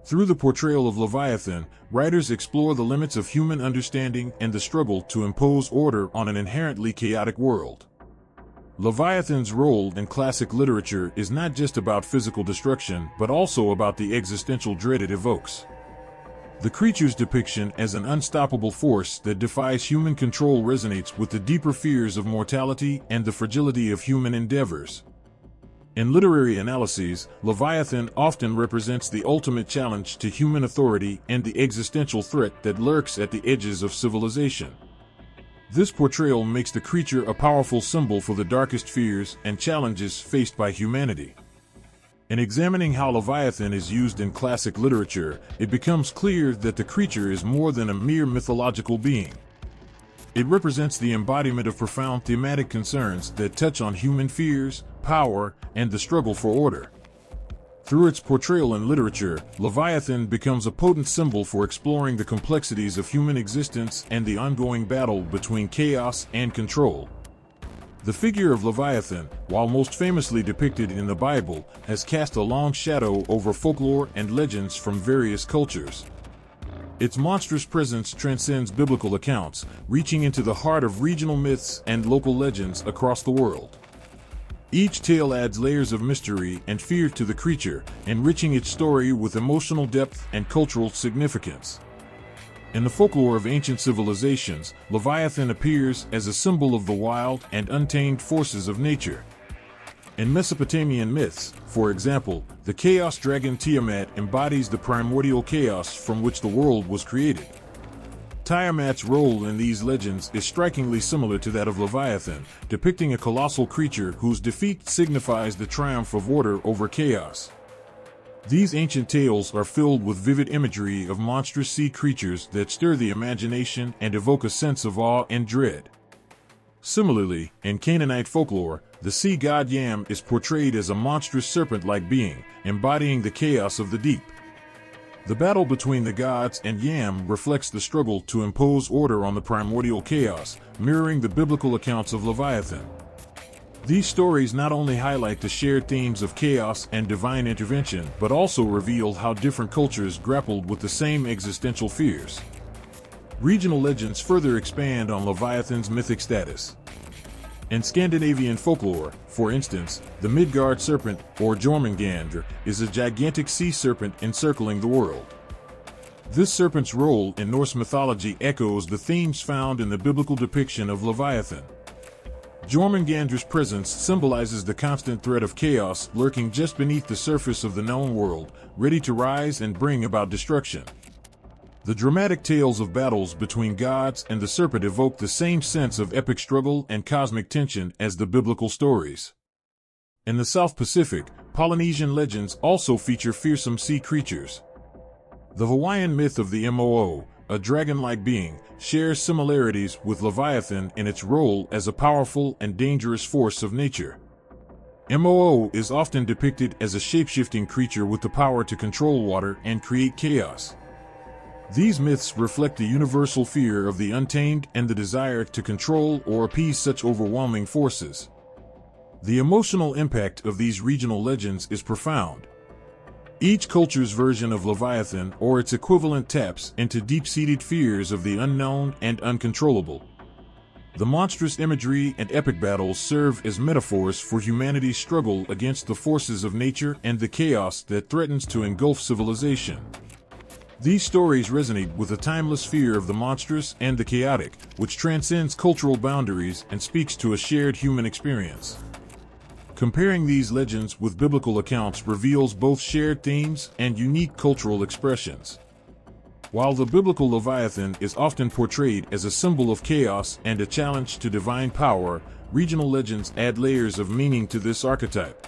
Through the portrayal of Leviathan, writers explore the limits of human understanding and the struggle to impose order on an inherently chaotic world. Leviathan's role in classic literature is not just about physical destruction but also about the existential dread it evokes. The creature's depiction as an unstoppable force that defies human control resonates with the deeper fears of mortality and the fragility of human endeavors. In literary analyses, Leviathan often represents the ultimate challenge to human authority and the existential threat that lurks at the edges of civilization. This portrayal makes the creature a powerful symbol for the darkest fears and challenges faced by humanity. In examining how Leviathan is used in classic literature, it becomes clear that the creature is more than a mere mythological being. It represents the embodiment of profound thematic concerns that touch on human fears, power, and the struggle for order. Through its portrayal in literature, Leviathan becomes a potent symbol for exploring the complexities of human existence and the ongoing battle between chaos and control. The figure of Leviathan, while most famously depicted in the Bible, has cast a long shadow over folklore and legends from various cultures. Its monstrous presence transcends biblical accounts, reaching into the heart of regional myths and local legends across the world. Each tale adds layers of mystery and fear to the creature, enriching its story with emotional depth and cultural significance. In the folklore of ancient civilizations, Leviathan appears as a symbol of the wild and untamed forces of nature. In Mesopotamian myths, for example, the chaos dragon Tiamat embodies the primordial chaos from which the world was created. Tiamat's role in these legends is strikingly similar to that of Leviathan, depicting a colossal creature whose defeat signifies the triumph of order over chaos. These ancient tales are filled with vivid imagery of monstrous sea creatures that stir the imagination and evoke a sense of awe and dread. Similarly, in Canaanite folklore, the sea god Yam is portrayed as a monstrous serpent-like being, embodying the chaos of the deep. The battle between the gods and Yam reflects the struggle to impose order on the primordial chaos, mirroring the biblical accounts of Leviathan. These stories not only highlight the shared themes of chaos and divine intervention, but also reveal how different cultures grappled with the same existential fears. Regional legends further expand on Leviathan's mythic status. In Scandinavian folklore, for instance, the Midgard serpent, or Jormungandr, is a gigantic sea serpent encircling the world. This serpent's role in Norse mythology echoes the themes found in the biblical depiction of Leviathan. Jormungandr's presence symbolizes the constant threat of chaos lurking just beneath the surface of the known world, ready to rise and bring about destruction. The dramatic tales of battles between gods and the serpent evoke the same sense of epic struggle and cosmic tension as the biblical stories. In the South Pacific, Polynesian legends also feature fearsome sea creatures. The Hawaiian myth of the Moo, a dragon-like being, shares similarities with Leviathan in its role as a powerful and dangerous force of nature. Moo is often depicted as a shape-shifting creature with the power to control water and create chaos. These myths reflect the universal fear of the untamed and the desire to control or appease such overwhelming forces. The emotional impact of these regional legends is profound. Each culture's version of Leviathan or its equivalent taps into deep-seated fears of the unknown and uncontrollable. The monstrous imagery and epic battles serve as metaphors for humanity's struggle against the forces of nature and the chaos that threatens to engulf civilization. These stories resonate with a timeless fear of the monstrous and the chaotic, which transcends cultural boundaries and speaks to a shared human experience. Comparing these legends with biblical accounts reveals both shared themes and unique cultural expressions. While the biblical Leviathan is often portrayed as a symbol of chaos and a challenge to divine power, regional legends add layers of meaning to this archetype.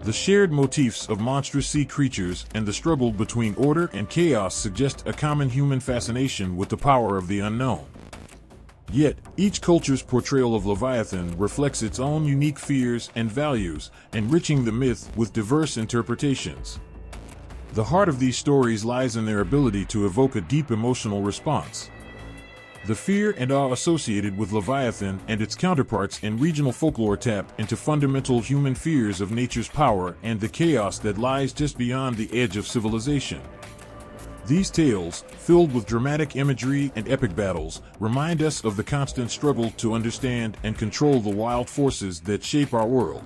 The shared motifs of monstrous sea creatures and the struggle between order and chaos suggest a common human fascination with the power of the unknown. Yet, each culture's portrayal of Leviathan reflects its own unique fears and values, enriching the myth with diverse interpretations. The heart of these stories lies in their ability to evoke a deep emotional response. The fear and awe associated with Leviathan and its counterparts in regional folklore tap into fundamental human fears of nature's power and the chaos that lies just beyond the edge of civilization. These tales, filled with dramatic imagery and epic battles, remind us of the constant struggle to understand and control the wild forces that shape our world.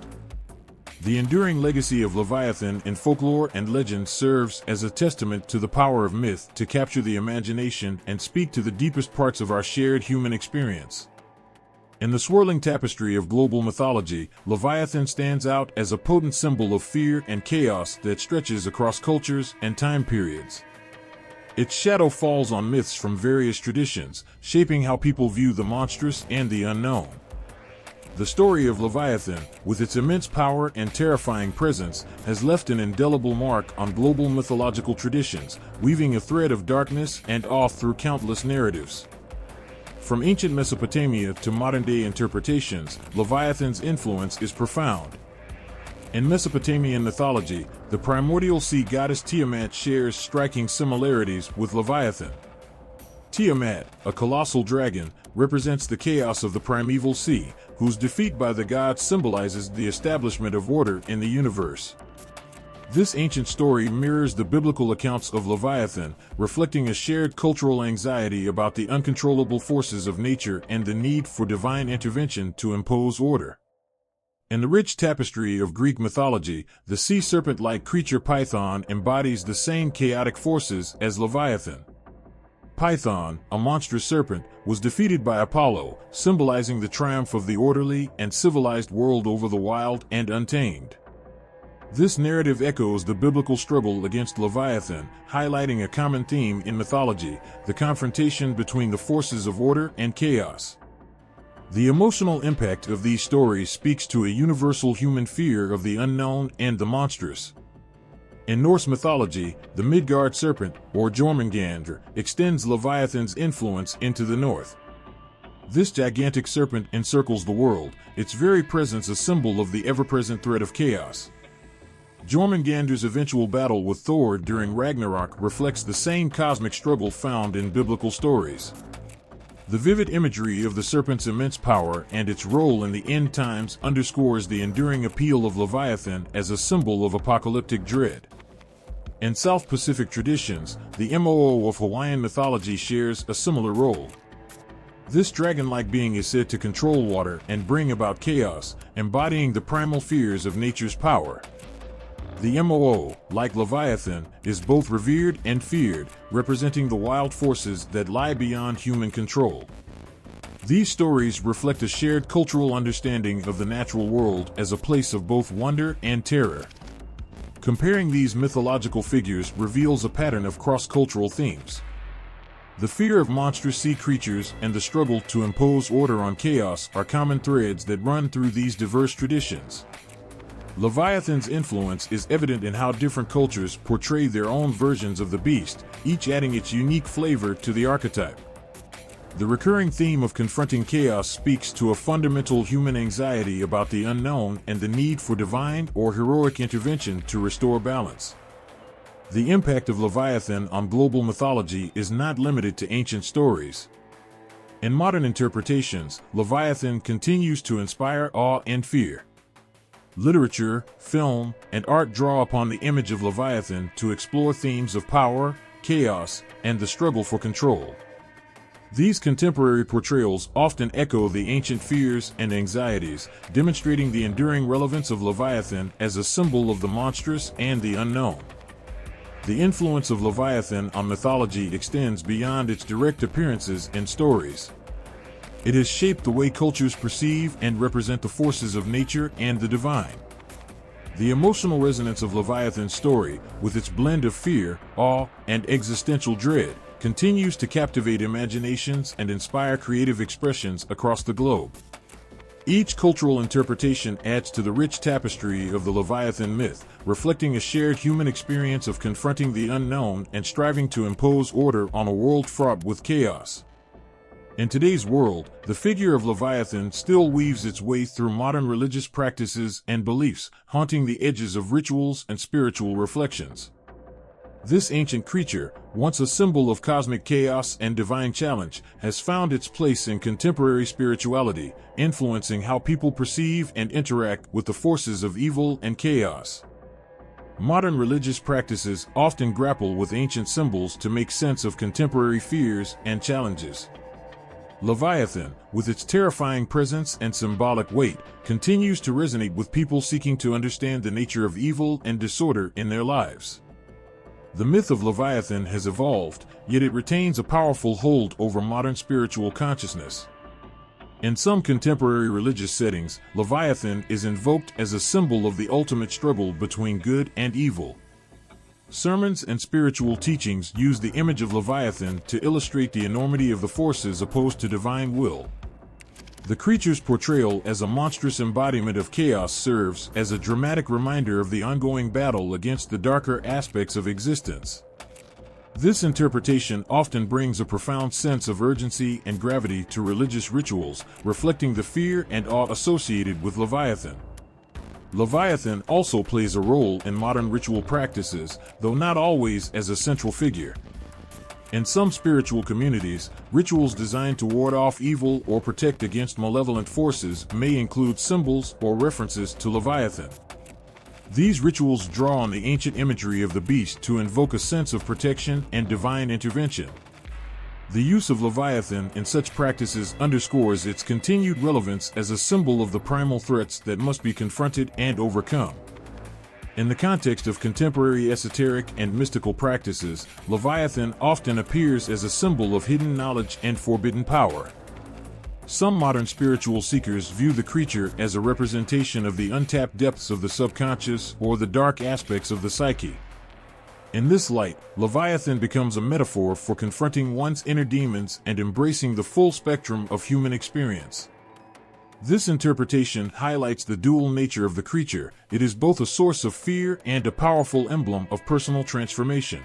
The enduring legacy of Leviathan in folklore and legend serves as a testament to the power of myth to capture the imagination and speak to the deepest parts of our shared human experience. In the swirling tapestry of global mythology, Leviathan stands out as a potent symbol of fear and chaos that stretches across cultures and time periods. Its shadow falls on myths from various traditions, shaping how people view the monstrous and the unknown. The story of Leviathan, with its immense power and terrifying presence, has left an indelible mark on global mythological traditions, weaving a thread of darkness and awe through countless narratives. From ancient Mesopotamia to modern-day interpretations, Leviathan's influence is profound. In Mesopotamian mythology, the primordial sea goddess Tiamat shares striking similarities with Leviathan. Tiamat, a colossal dragon, represents the chaos of the primeval sea, whose defeat by the gods symbolizes the establishment of order in the universe. This ancient story mirrors the biblical accounts of Leviathan, reflecting a shared cultural anxiety about the uncontrollable forces of nature and the need for divine intervention to impose order. In the rich tapestry of Greek mythology, the sea serpent-like creature Python embodies the same chaotic forces as Leviathan. Python, a monstrous serpent, was defeated by Apollo, symbolizing the triumph of the orderly and civilized world over the wild and untamed. This narrative echoes the biblical struggle against Leviathan, highlighting a common theme in mythology: the confrontation between the forces of order and chaos. The emotional impact of these stories speaks to a universal human fear of the unknown and the monstrous. In Norse mythology, the Midgard serpent, or Jormungandr, extends Leviathan's influence into the north. This gigantic serpent encircles the world, its very presence a symbol of the ever-present threat of chaos. Jormungandr's eventual battle with Thor during Ragnarok reflects the same cosmic struggle found in biblical stories. The vivid imagery of the serpent's immense power and its role in the end times underscores the enduring appeal of Leviathan as a symbol of apocalyptic dread. In South Pacific traditions, the Moo of Hawaiian mythology shares a similar role. This dragon-like being is said to control water and bring about chaos, embodying the primal fears of nature's power. The Moo, like Leviathan, is both revered and feared, representing the wild forces that lie beyond human control. These stories reflect a shared cultural understanding of the natural world as a place of both wonder and terror. Comparing these mythological figures reveals a pattern of cross-cultural themes. The fear of monstrous sea creatures and the struggle to impose order on chaos are common threads that run through these diverse traditions. Leviathan's influence is evident in how different cultures portray their own versions of the beast, each adding its unique flavor to the archetype. The recurring theme of confronting chaos speaks to a fundamental human anxiety about the unknown and the need for divine or heroic intervention to restore balance. The impact of Leviathan on global mythology is not limited to ancient stories. In modern interpretations, Leviathan continues to inspire awe and fear. Literature, film, and art draw upon the image of Leviathan to explore themes of power, chaos, and the struggle for control. These contemporary portrayals often echo the ancient fears and anxieties, demonstrating the enduring relevance of Leviathan as a symbol of the monstrous and the unknown. The influence of Leviathan on mythology extends beyond its direct appearances in stories. It has shaped the way cultures perceive and represent the forces of nature and the divine. The emotional resonance of Leviathan's story, with its blend of fear, awe, and existential dread, continues to captivate imaginations and inspire creative expressions across the globe. Each cultural interpretation adds to the rich tapestry of the Leviathan myth, reflecting a shared human experience of confronting the unknown and striving to impose order on a world fraught with chaos. In today's world, the figure of Leviathan still weaves its way through modern religious practices and beliefs, haunting the edges of rituals and spiritual reflections. This ancient creature, once a symbol of cosmic chaos and divine challenge, has found its place in contemporary spirituality, influencing how people perceive and interact with the forces of evil and chaos. Modern religious practices often grapple with ancient symbols to make sense of contemporary fears and challenges. Leviathan, with its terrifying presence and symbolic weight, continues to resonate with people seeking to understand the nature of evil and disorder in their lives. The myth of Leviathan has evolved, yet it retains a powerful hold over modern spiritual consciousness. In some contemporary religious settings, Leviathan is invoked as a symbol of the ultimate struggle between good and evil. Sermons and spiritual teachings use the image of Leviathan to illustrate the enormity of the forces opposed to divine will. The creature's portrayal as a monstrous embodiment of chaos serves as a dramatic reminder of the ongoing battle against the darker aspects of existence. This interpretation often brings a profound sense of urgency and gravity to religious rituals, reflecting the fear and awe associated with Leviathan. Leviathan also plays a role in modern ritual practices, though not always as a central figure. In some spiritual communities, rituals designed to ward off evil or protect against malevolent forces may include symbols or references to Leviathan. These rituals draw on the ancient imagery of the beast to invoke a sense of protection and divine intervention. The use of Leviathan in such practices underscores its continued relevance as a symbol of the primal threats that must be confronted and overcome. In the context of contemporary esoteric and mystical practices, Leviathan often appears as a symbol of hidden knowledge and forbidden power. Some modern spiritual seekers view the creature as a representation of the untapped depths of the subconscious or the dark aspects of the psyche. In this light, Leviathan becomes a metaphor for confronting one's inner demons and embracing the full spectrum of human experience. This interpretation highlights the dual nature of the creature. It is both a source of fear and a powerful emblem of personal transformation.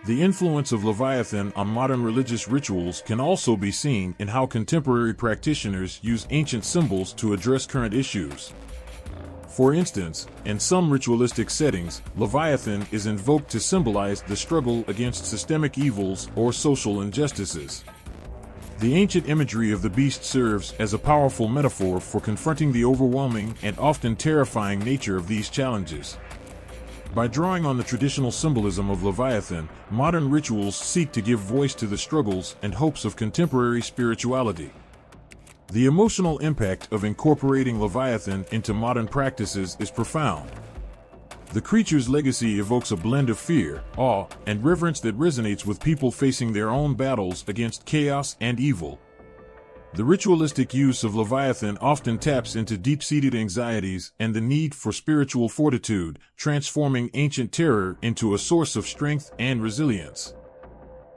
The influence of Leviathan on modern religious rituals can also be seen in how contemporary practitioners use ancient symbols to address current issues. For instance, in some ritualistic settings, Leviathan is invoked to symbolize the struggle against systemic evils or social injustices. The ancient imagery of the beast serves as a powerful metaphor for confronting the overwhelming and often terrifying nature of these challenges. By drawing on the traditional symbolism of Leviathan, modern rituals seek to give voice to the struggles and hopes of contemporary spirituality. The emotional impact of incorporating Leviathan into modern practices is profound. The creature's legacy evokes a blend of fear, awe, and reverence that resonates with people facing their own battles against chaos and evil. The ritualistic use of Leviathan often taps into deep-seated anxieties and the need for spiritual fortitude, transforming ancient terror into a source of strength and resilience.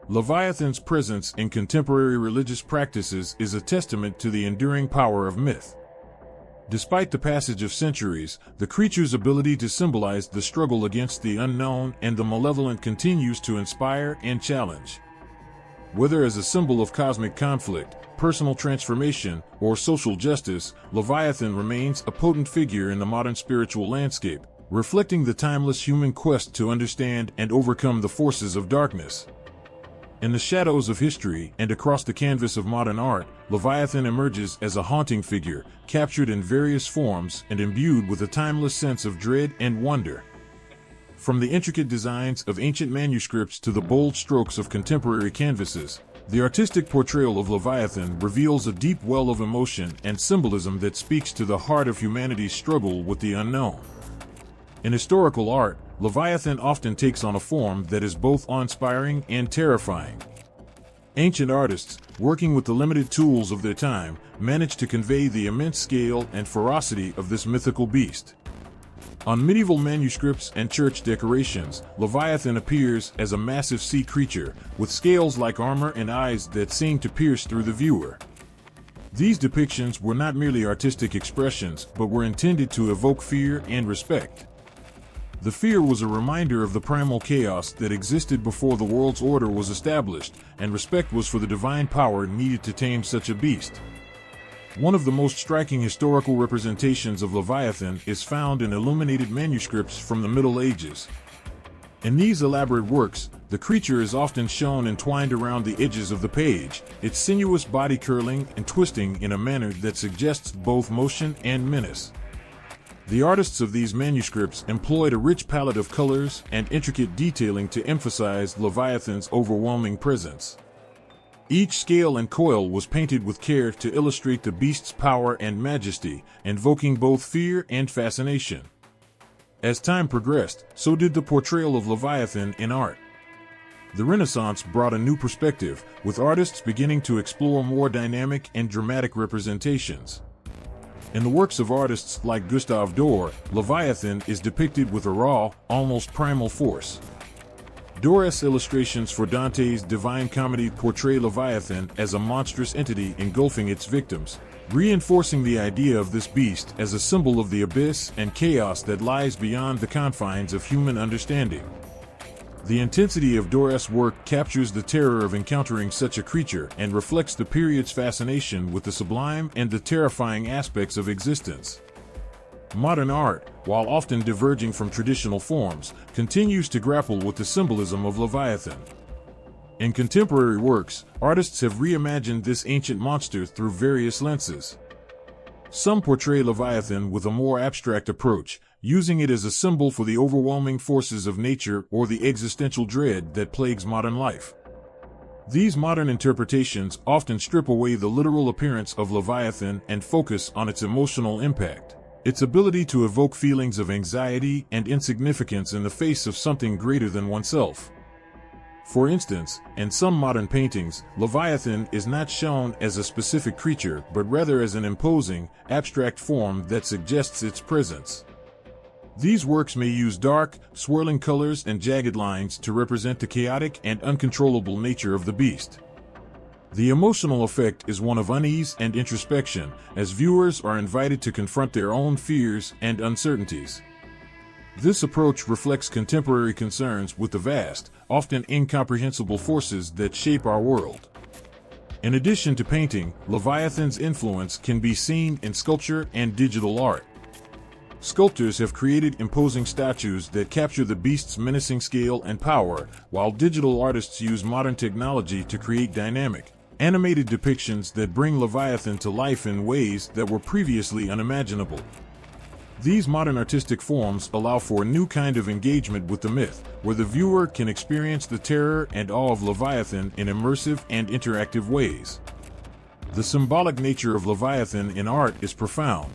Leviathan's presence in contemporary religious practices is a testament to the enduring power of myth. Despite the passage of centuries, the creature's ability to symbolize the struggle against the unknown and the malevolent continues to inspire and challenge. Whether as a symbol of cosmic conflict, personal transformation, or social justice, Leviathan remains a potent figure in the modern spiritual landscape, reflecting the timeless human quest to understand and overcome the forces of darkness. In the shadows of history and across the canvas of modern art, Leviathan emerges as a haunting figure, captured in various forms and imbued with a timeless sense of dread and wonder. From the intricate designs of ancient manuscripts to the bold strokes of contemporary canvases, the artistic portrayal of Leviathan reveals a deep well of emotion and symbolism that speaks to the heart of humanity's struggle with the unknown. In historical art, Leviathan often takes on a form that is both awe-inspiring and terrifying. Ancient artists, working with the limited tools of their time, managed to convey the immense scale and ferocity of this mythical beast. On medieval manuscripts and church decorations, Leviathan appears as a massive sea creature, with scales like armor and eyes that seem to pierce through the viewer. These depictions were not merely artistic expressions, but were intended to evoke fear and respect. The fear was a reminder of the primal chaos that existed before the world's order was established, and respect was for the divine power needed to tame such a beast. One of the most striking historical representations of Leviathan is found in illuminated manuscripts from the Middle Ages. In these elaborate works, the creature is often shown entwined around the edges of the page, its sinuous body curling and twisting in a manner that suggests both motion and menace. The artists of these manuscripts employed a rich palette of colors and intricate detailing to emphasize Leviathan's overwhelming presence. Each scale and coil was painted with care to illustrate the beast's power and majesty, invoking both fear and fascination. As time progressed, so did the portrayal of Leviathan in art. The Renaissance brought a new perspective, with artists beginning to explore more dynamic and dramatic representations. In the works of artists like Gustave Doré, Leviathan is depicted with a raw, almost primal force. Doré's illustrations for Dante's Divine Comedy portray Leviathan as a monstrous entity engulfing its victims, reinforcing the idea of this beast as a symbol of the abyss and chaos that lies beyond the confines of human understanding. The intensity of Doré's work captures the terror of encountering such a creature and reflects the period's fascination with the sublime and the terrifying aspects of existence. Modern art, while often diverging from traditional forms, continues to grapple with the symbolism of Leviathan. In contemporary works, artists have reimagined this ancient monster through various lenses. Some portray Leviathan with a more abstract approach, using it as a symbol for the overwhelming forces of nature or the existential dread that plagues modern life. These modern interpretations often strip away the literal appearance of Leviathan and focus on its emotional impact, its ability to evoke feelings of anxiety and insignificance in the face of something greater than oneself. For instance, in some modern paintings, Leviathan is not shown as a specific creature but rather as an imposing, abstract form that suggests its presence. These works may use dark, swirling colors and jagged lines to represent the chaotic and uncontrollable nature of the beast. The emotional effect is one of unease and introspection, as viewers are invited to confront their own fears and uncertainties. This approach reflects contemporary concerns with the vast, often incomprehensible forces that shape our world. In addition to painting, Leviathan's influence can be seen in sculpture and digital art. Sculptors have created imposing statues that capture the beast's menacing scale and power, while digital artists use modern technology to create dynamic, animated depictions that bring Leviathan to life in ways that were previously unimaginable. These modern artistic forms allow for a new kind of engagement with the myth, where the viewer can experience the terror and awe of Leviathan in immersive and interactive ways. The symbolic nature of Leviathan in art is profound.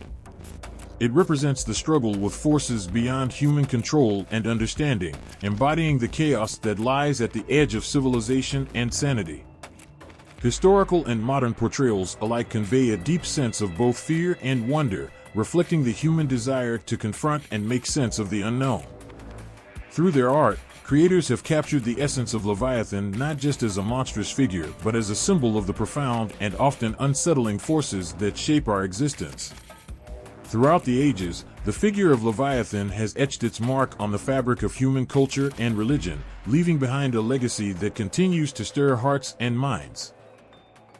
It represents the struggle with forces beyond human control and understanding, embodying the chaos that lies at the edge of civilization and sanity. Historical and modern portrayals alike convey a deep sense of both fear and wonder, reflecting the human desire to confront and make sense of the unknown. Through their art, creators have captured the essence of Leviathan not just as a monstrous figure but as a symbol of the profound and often unsettling forces that shape our existence. Throughout the ages, the figure of Leviathan has etched its mark on the fabric of human culture and religion, leaving behind a legacy that continues to stir hearts and minds.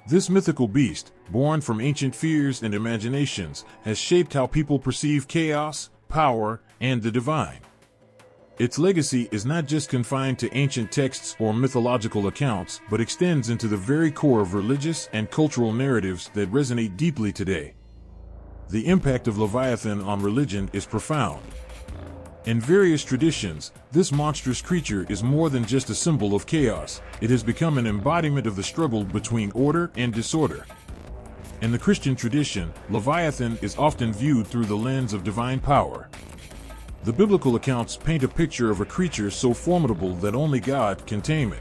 This mythical beast, born from ancient fears and imaginations, has shaped how people perceive chaos, power, and the divine. Its legacy is not just confined to ancient texts or mythological accounts, but extends into the very core of religious and cultural narratives that resonate deeply today. The impact of Leviathan on religion is profound. In various traditions, this monstrous creature is more than just a symbol of chaos. It has become an embodiment of the struggle between order and disorder. In the Christian tradition, Leviathan is often viewed through the lens of divine power. The biblical accounts paint a picture of a creature so formidable that only God can tame it.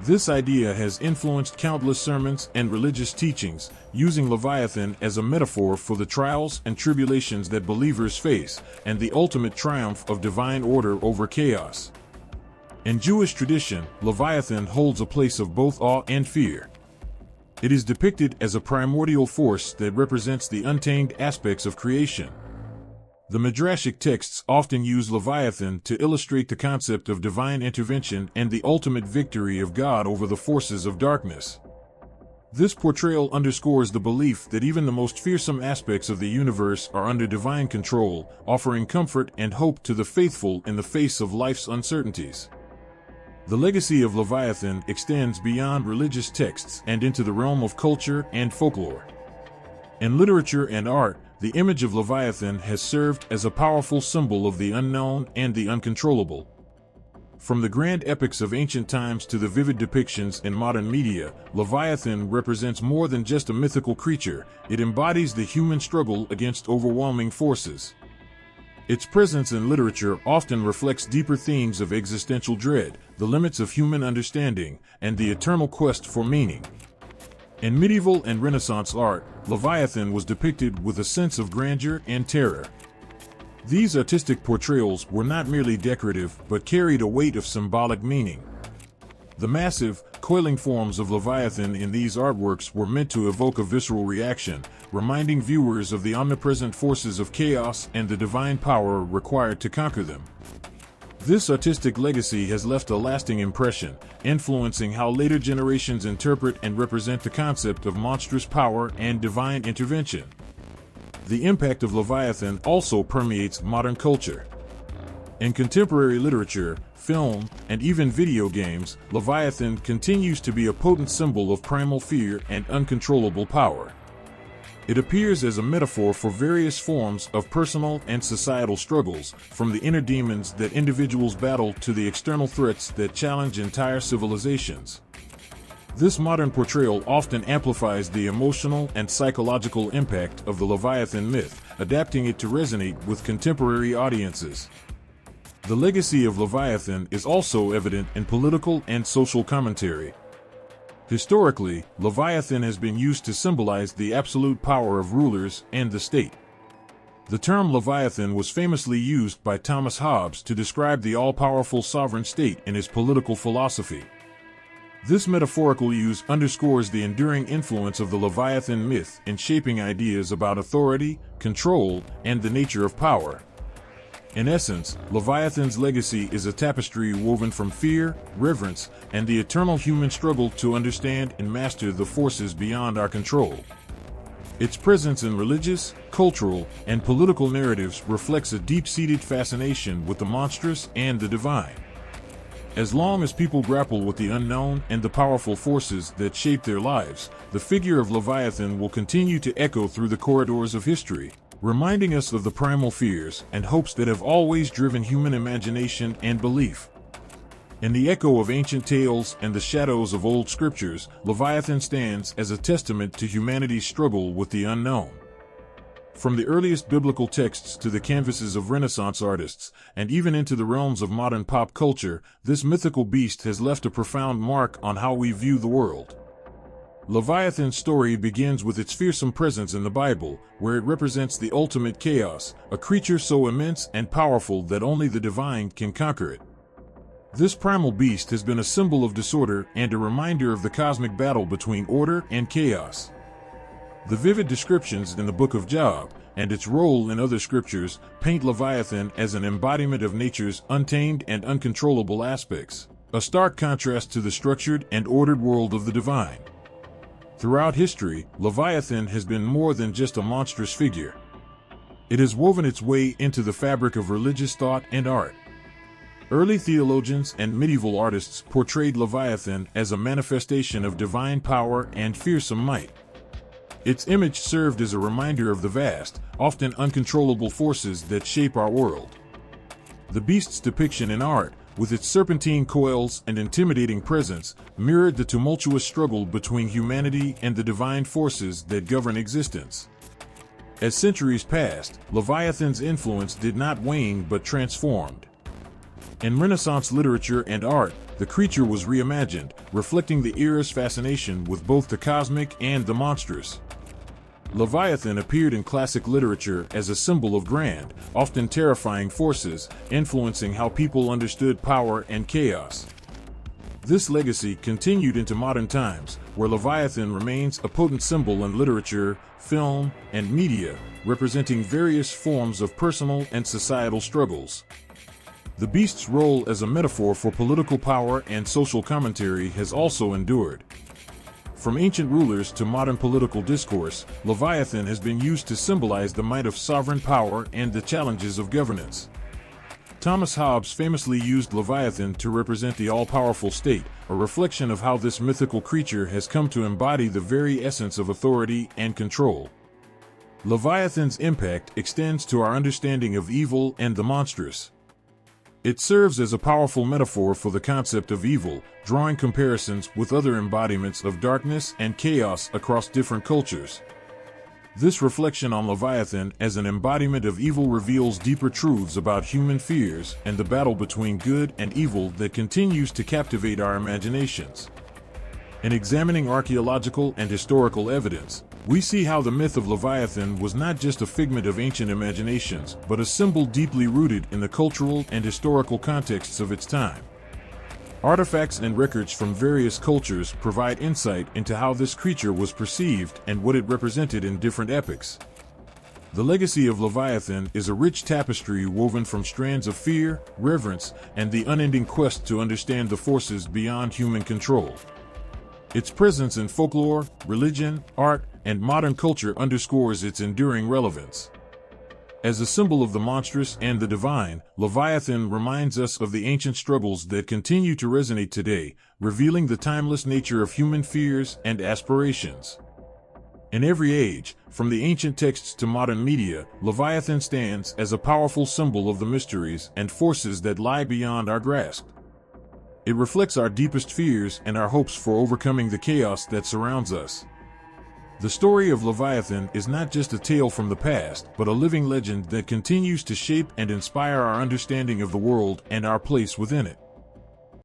This idea has influenced countless sermons and religious teachings, using Leviathan as a metaphor for the trials and tribulations that believers face, and the ultimate triumph of divine order over chaos. In Jewish tradition, Leviathan holds a place of both awe and fear. It is depicted as a primordial force that represents the untamed aspects of creation. The Midrashic texts often use Leviathan to illustrate the concept of divine intervention and the ultimate victory of God over the forces of darkness. This portrayal underscores the belief that even the most fearsome aspects of the universe are under divine control, offering comfort and hope to the faithful in the face of life's uncertainties. The legacy of Leviathan extends beyond religious texts and into the realm of culture and folklore. In literature and art, the image of Leviathan has served as a powerful symbol of the unknown and the uncontrollable. From the grand epics of ancient times to the vivid depictions in modern media, Leviathan represents more than just a mythical creature. It embodies the human struggle against overwhelming forces. Its presence in literature often reflects deeper themes of existential dread, the limits of human understanding, and the eternal quest for meaning. In medieval and Renaissance art, Leviathan was depicted with a sense of grandeur and terror. These artistic portrayals were not merely decorative but carried a weight of symbolic meaning. The massive, coiling forms of Leviathan in these artworks were meant to evoke a visceral reaction, reminding viewers of the omnipresent forces of chaos and the divine power required to conquer them. This artistic legacy has left a lasting impression, influencing how later generations interpret and represent the concept of monstrous power and divine intervention. The impact of Leviathan also permeates modern culture. In contemporary literature, film, and even video games, Leviathan continues to be a potent symbol of primal fear and uncontrollable power. It appears as a metaphor for various forms of personal and societal struggles, from the inner demons that individuals battle to the external threats that challenge entire civilizations. This modern portrayal often amplifies the emotional and psychological impact of the Leviathan myth, adapting it to resonate with contemporary audiences. The legacy of Leviathan is also evident in political and social commentary. Historically, Leviathan has been used to symbolize the absolute power of rulers and the state. The term Leviathan was famously used by Thomas Hobbes to describe the all-powerful sovereign state in his political philosophy. This metaphorical use underscores the enduring influence of the Leviathan myth in shaping ideas about authority, control, and the nature of power. In essence, Leviathan's legacy is a tapestry woven from fear, reverence, and the eternal human struggle to understand and master the forces beyond our control. Its presence in religious, cultural, and political narratives reflects a deep-seated fascination with the monstrous and the divine. As long as people grapple with the unknown and the powerful forces that shape their lives, the figure of Leviathan will continue to echo through the corridors of history, reminding us of the primal fears and hopes that have always driven human imagination and belief. In the echo of ancient tales and the shadows of old scriptures, Leviathan stands as a testament to humanity's struggle with the unknown. From the earliest biblical texts to the canvases of Renaissance artists, and even into the realms of modern pop culture, this mythical beast has left a profound mark on how we view the world. Leviathan's story begins with its fearsome presence in the Bible, where it represents the ultimate chaos, a creature so immense and powerful that only the divine can conquer it. This primal beast has been a symbol of disorder and a reminder of the cosmic battle between order and chaos. The vivid descriptions in the Book of Job, and its role in other scriptures, paint Leviathan as an embodiment of nature's untamed and uncontrollable aspects, a stark contrast to the structured and ordered world of the divine. Throughout history, Leviathan has been more than just a monstrous figure. It has woven its way into the fabric of religious thought and art. Early theologians and medieval artists portrayed Leviathan as a manifestation of divine power and fearsome might. Its image served as a reminder of the vast, often uncontrollable forces that shape our world. The beast's depiction in art, with its serpentine coils and intimidating presence, mirrored the tumultuous struggle between humanity and the divine forces that govern existence. As centuries passed, Leviathan's influence did not wane but transformed. In Renaissance literature and art, the creature was reimagined, reflecting the era's fascination with both the cosmic and the monstrous. Leviathan appeared in classic literature as a symbol of grand, often terrifying forces, influencing how people understood power and chaos. This legacy continued into modern times, where Leviathan remains a potent symbol in literature, film, and media, representing various forms of personal and societal struggles. The beast's role as a metaphor for political power and social commentary has also endured. From ancient rulers to modern political discourse, Leviathan has been used to symbolize the might of sovereign power and the challenges of governance. Thomas Hobbes famously used Leviathan to represent the all-powerful state, a reflection of how this mythical creature has come to embody the very essence of authority and control. Leviathan's impact extends to our understanding of evil and the monstrous. It serves as a powerful metaphor for the concept of evil, drawing comparisons with other embodiments of darkness and chaos across different cultures. This reflection on Leviathan as an embodiment of evil reveals deeper truths about human fears and the battle between good and evil that continues to captivate our imaginations. In examining archaeological and historical evidence, we see how the myth of Leviathan was not just a figment of ancient imaginations, but a symbol deeply rooted in the cultural and historical contexts of its time. Artifacts and records from various cultures provide insight into how this creature was perceived and what it represented in different epochs. The legacy of Leviathan is a rich tapestry woven from strands of fear, reverence, and the unending quest to understand the forces beyond human control. Its presence in folklore, religion, art, and modern culture underscores its enduring relevance. As a symbol of the monstrous and the divine, Leviathan reminds us of the ancient struggles that continue to resonate today, revealing the timeless nature of human fears and aspirations. In every age, from the ancient texts to modern media, Leviathan stands as a powerful symbol of the mysteries and forces that lie beyond our grasp. It reflects our deepest fears and our hopes for overcoming the chaos that surrounds us. The story of Leviathan is not just a tale from the past, but a living legend that continues to shape and inspire our understanding of the world and our place within it.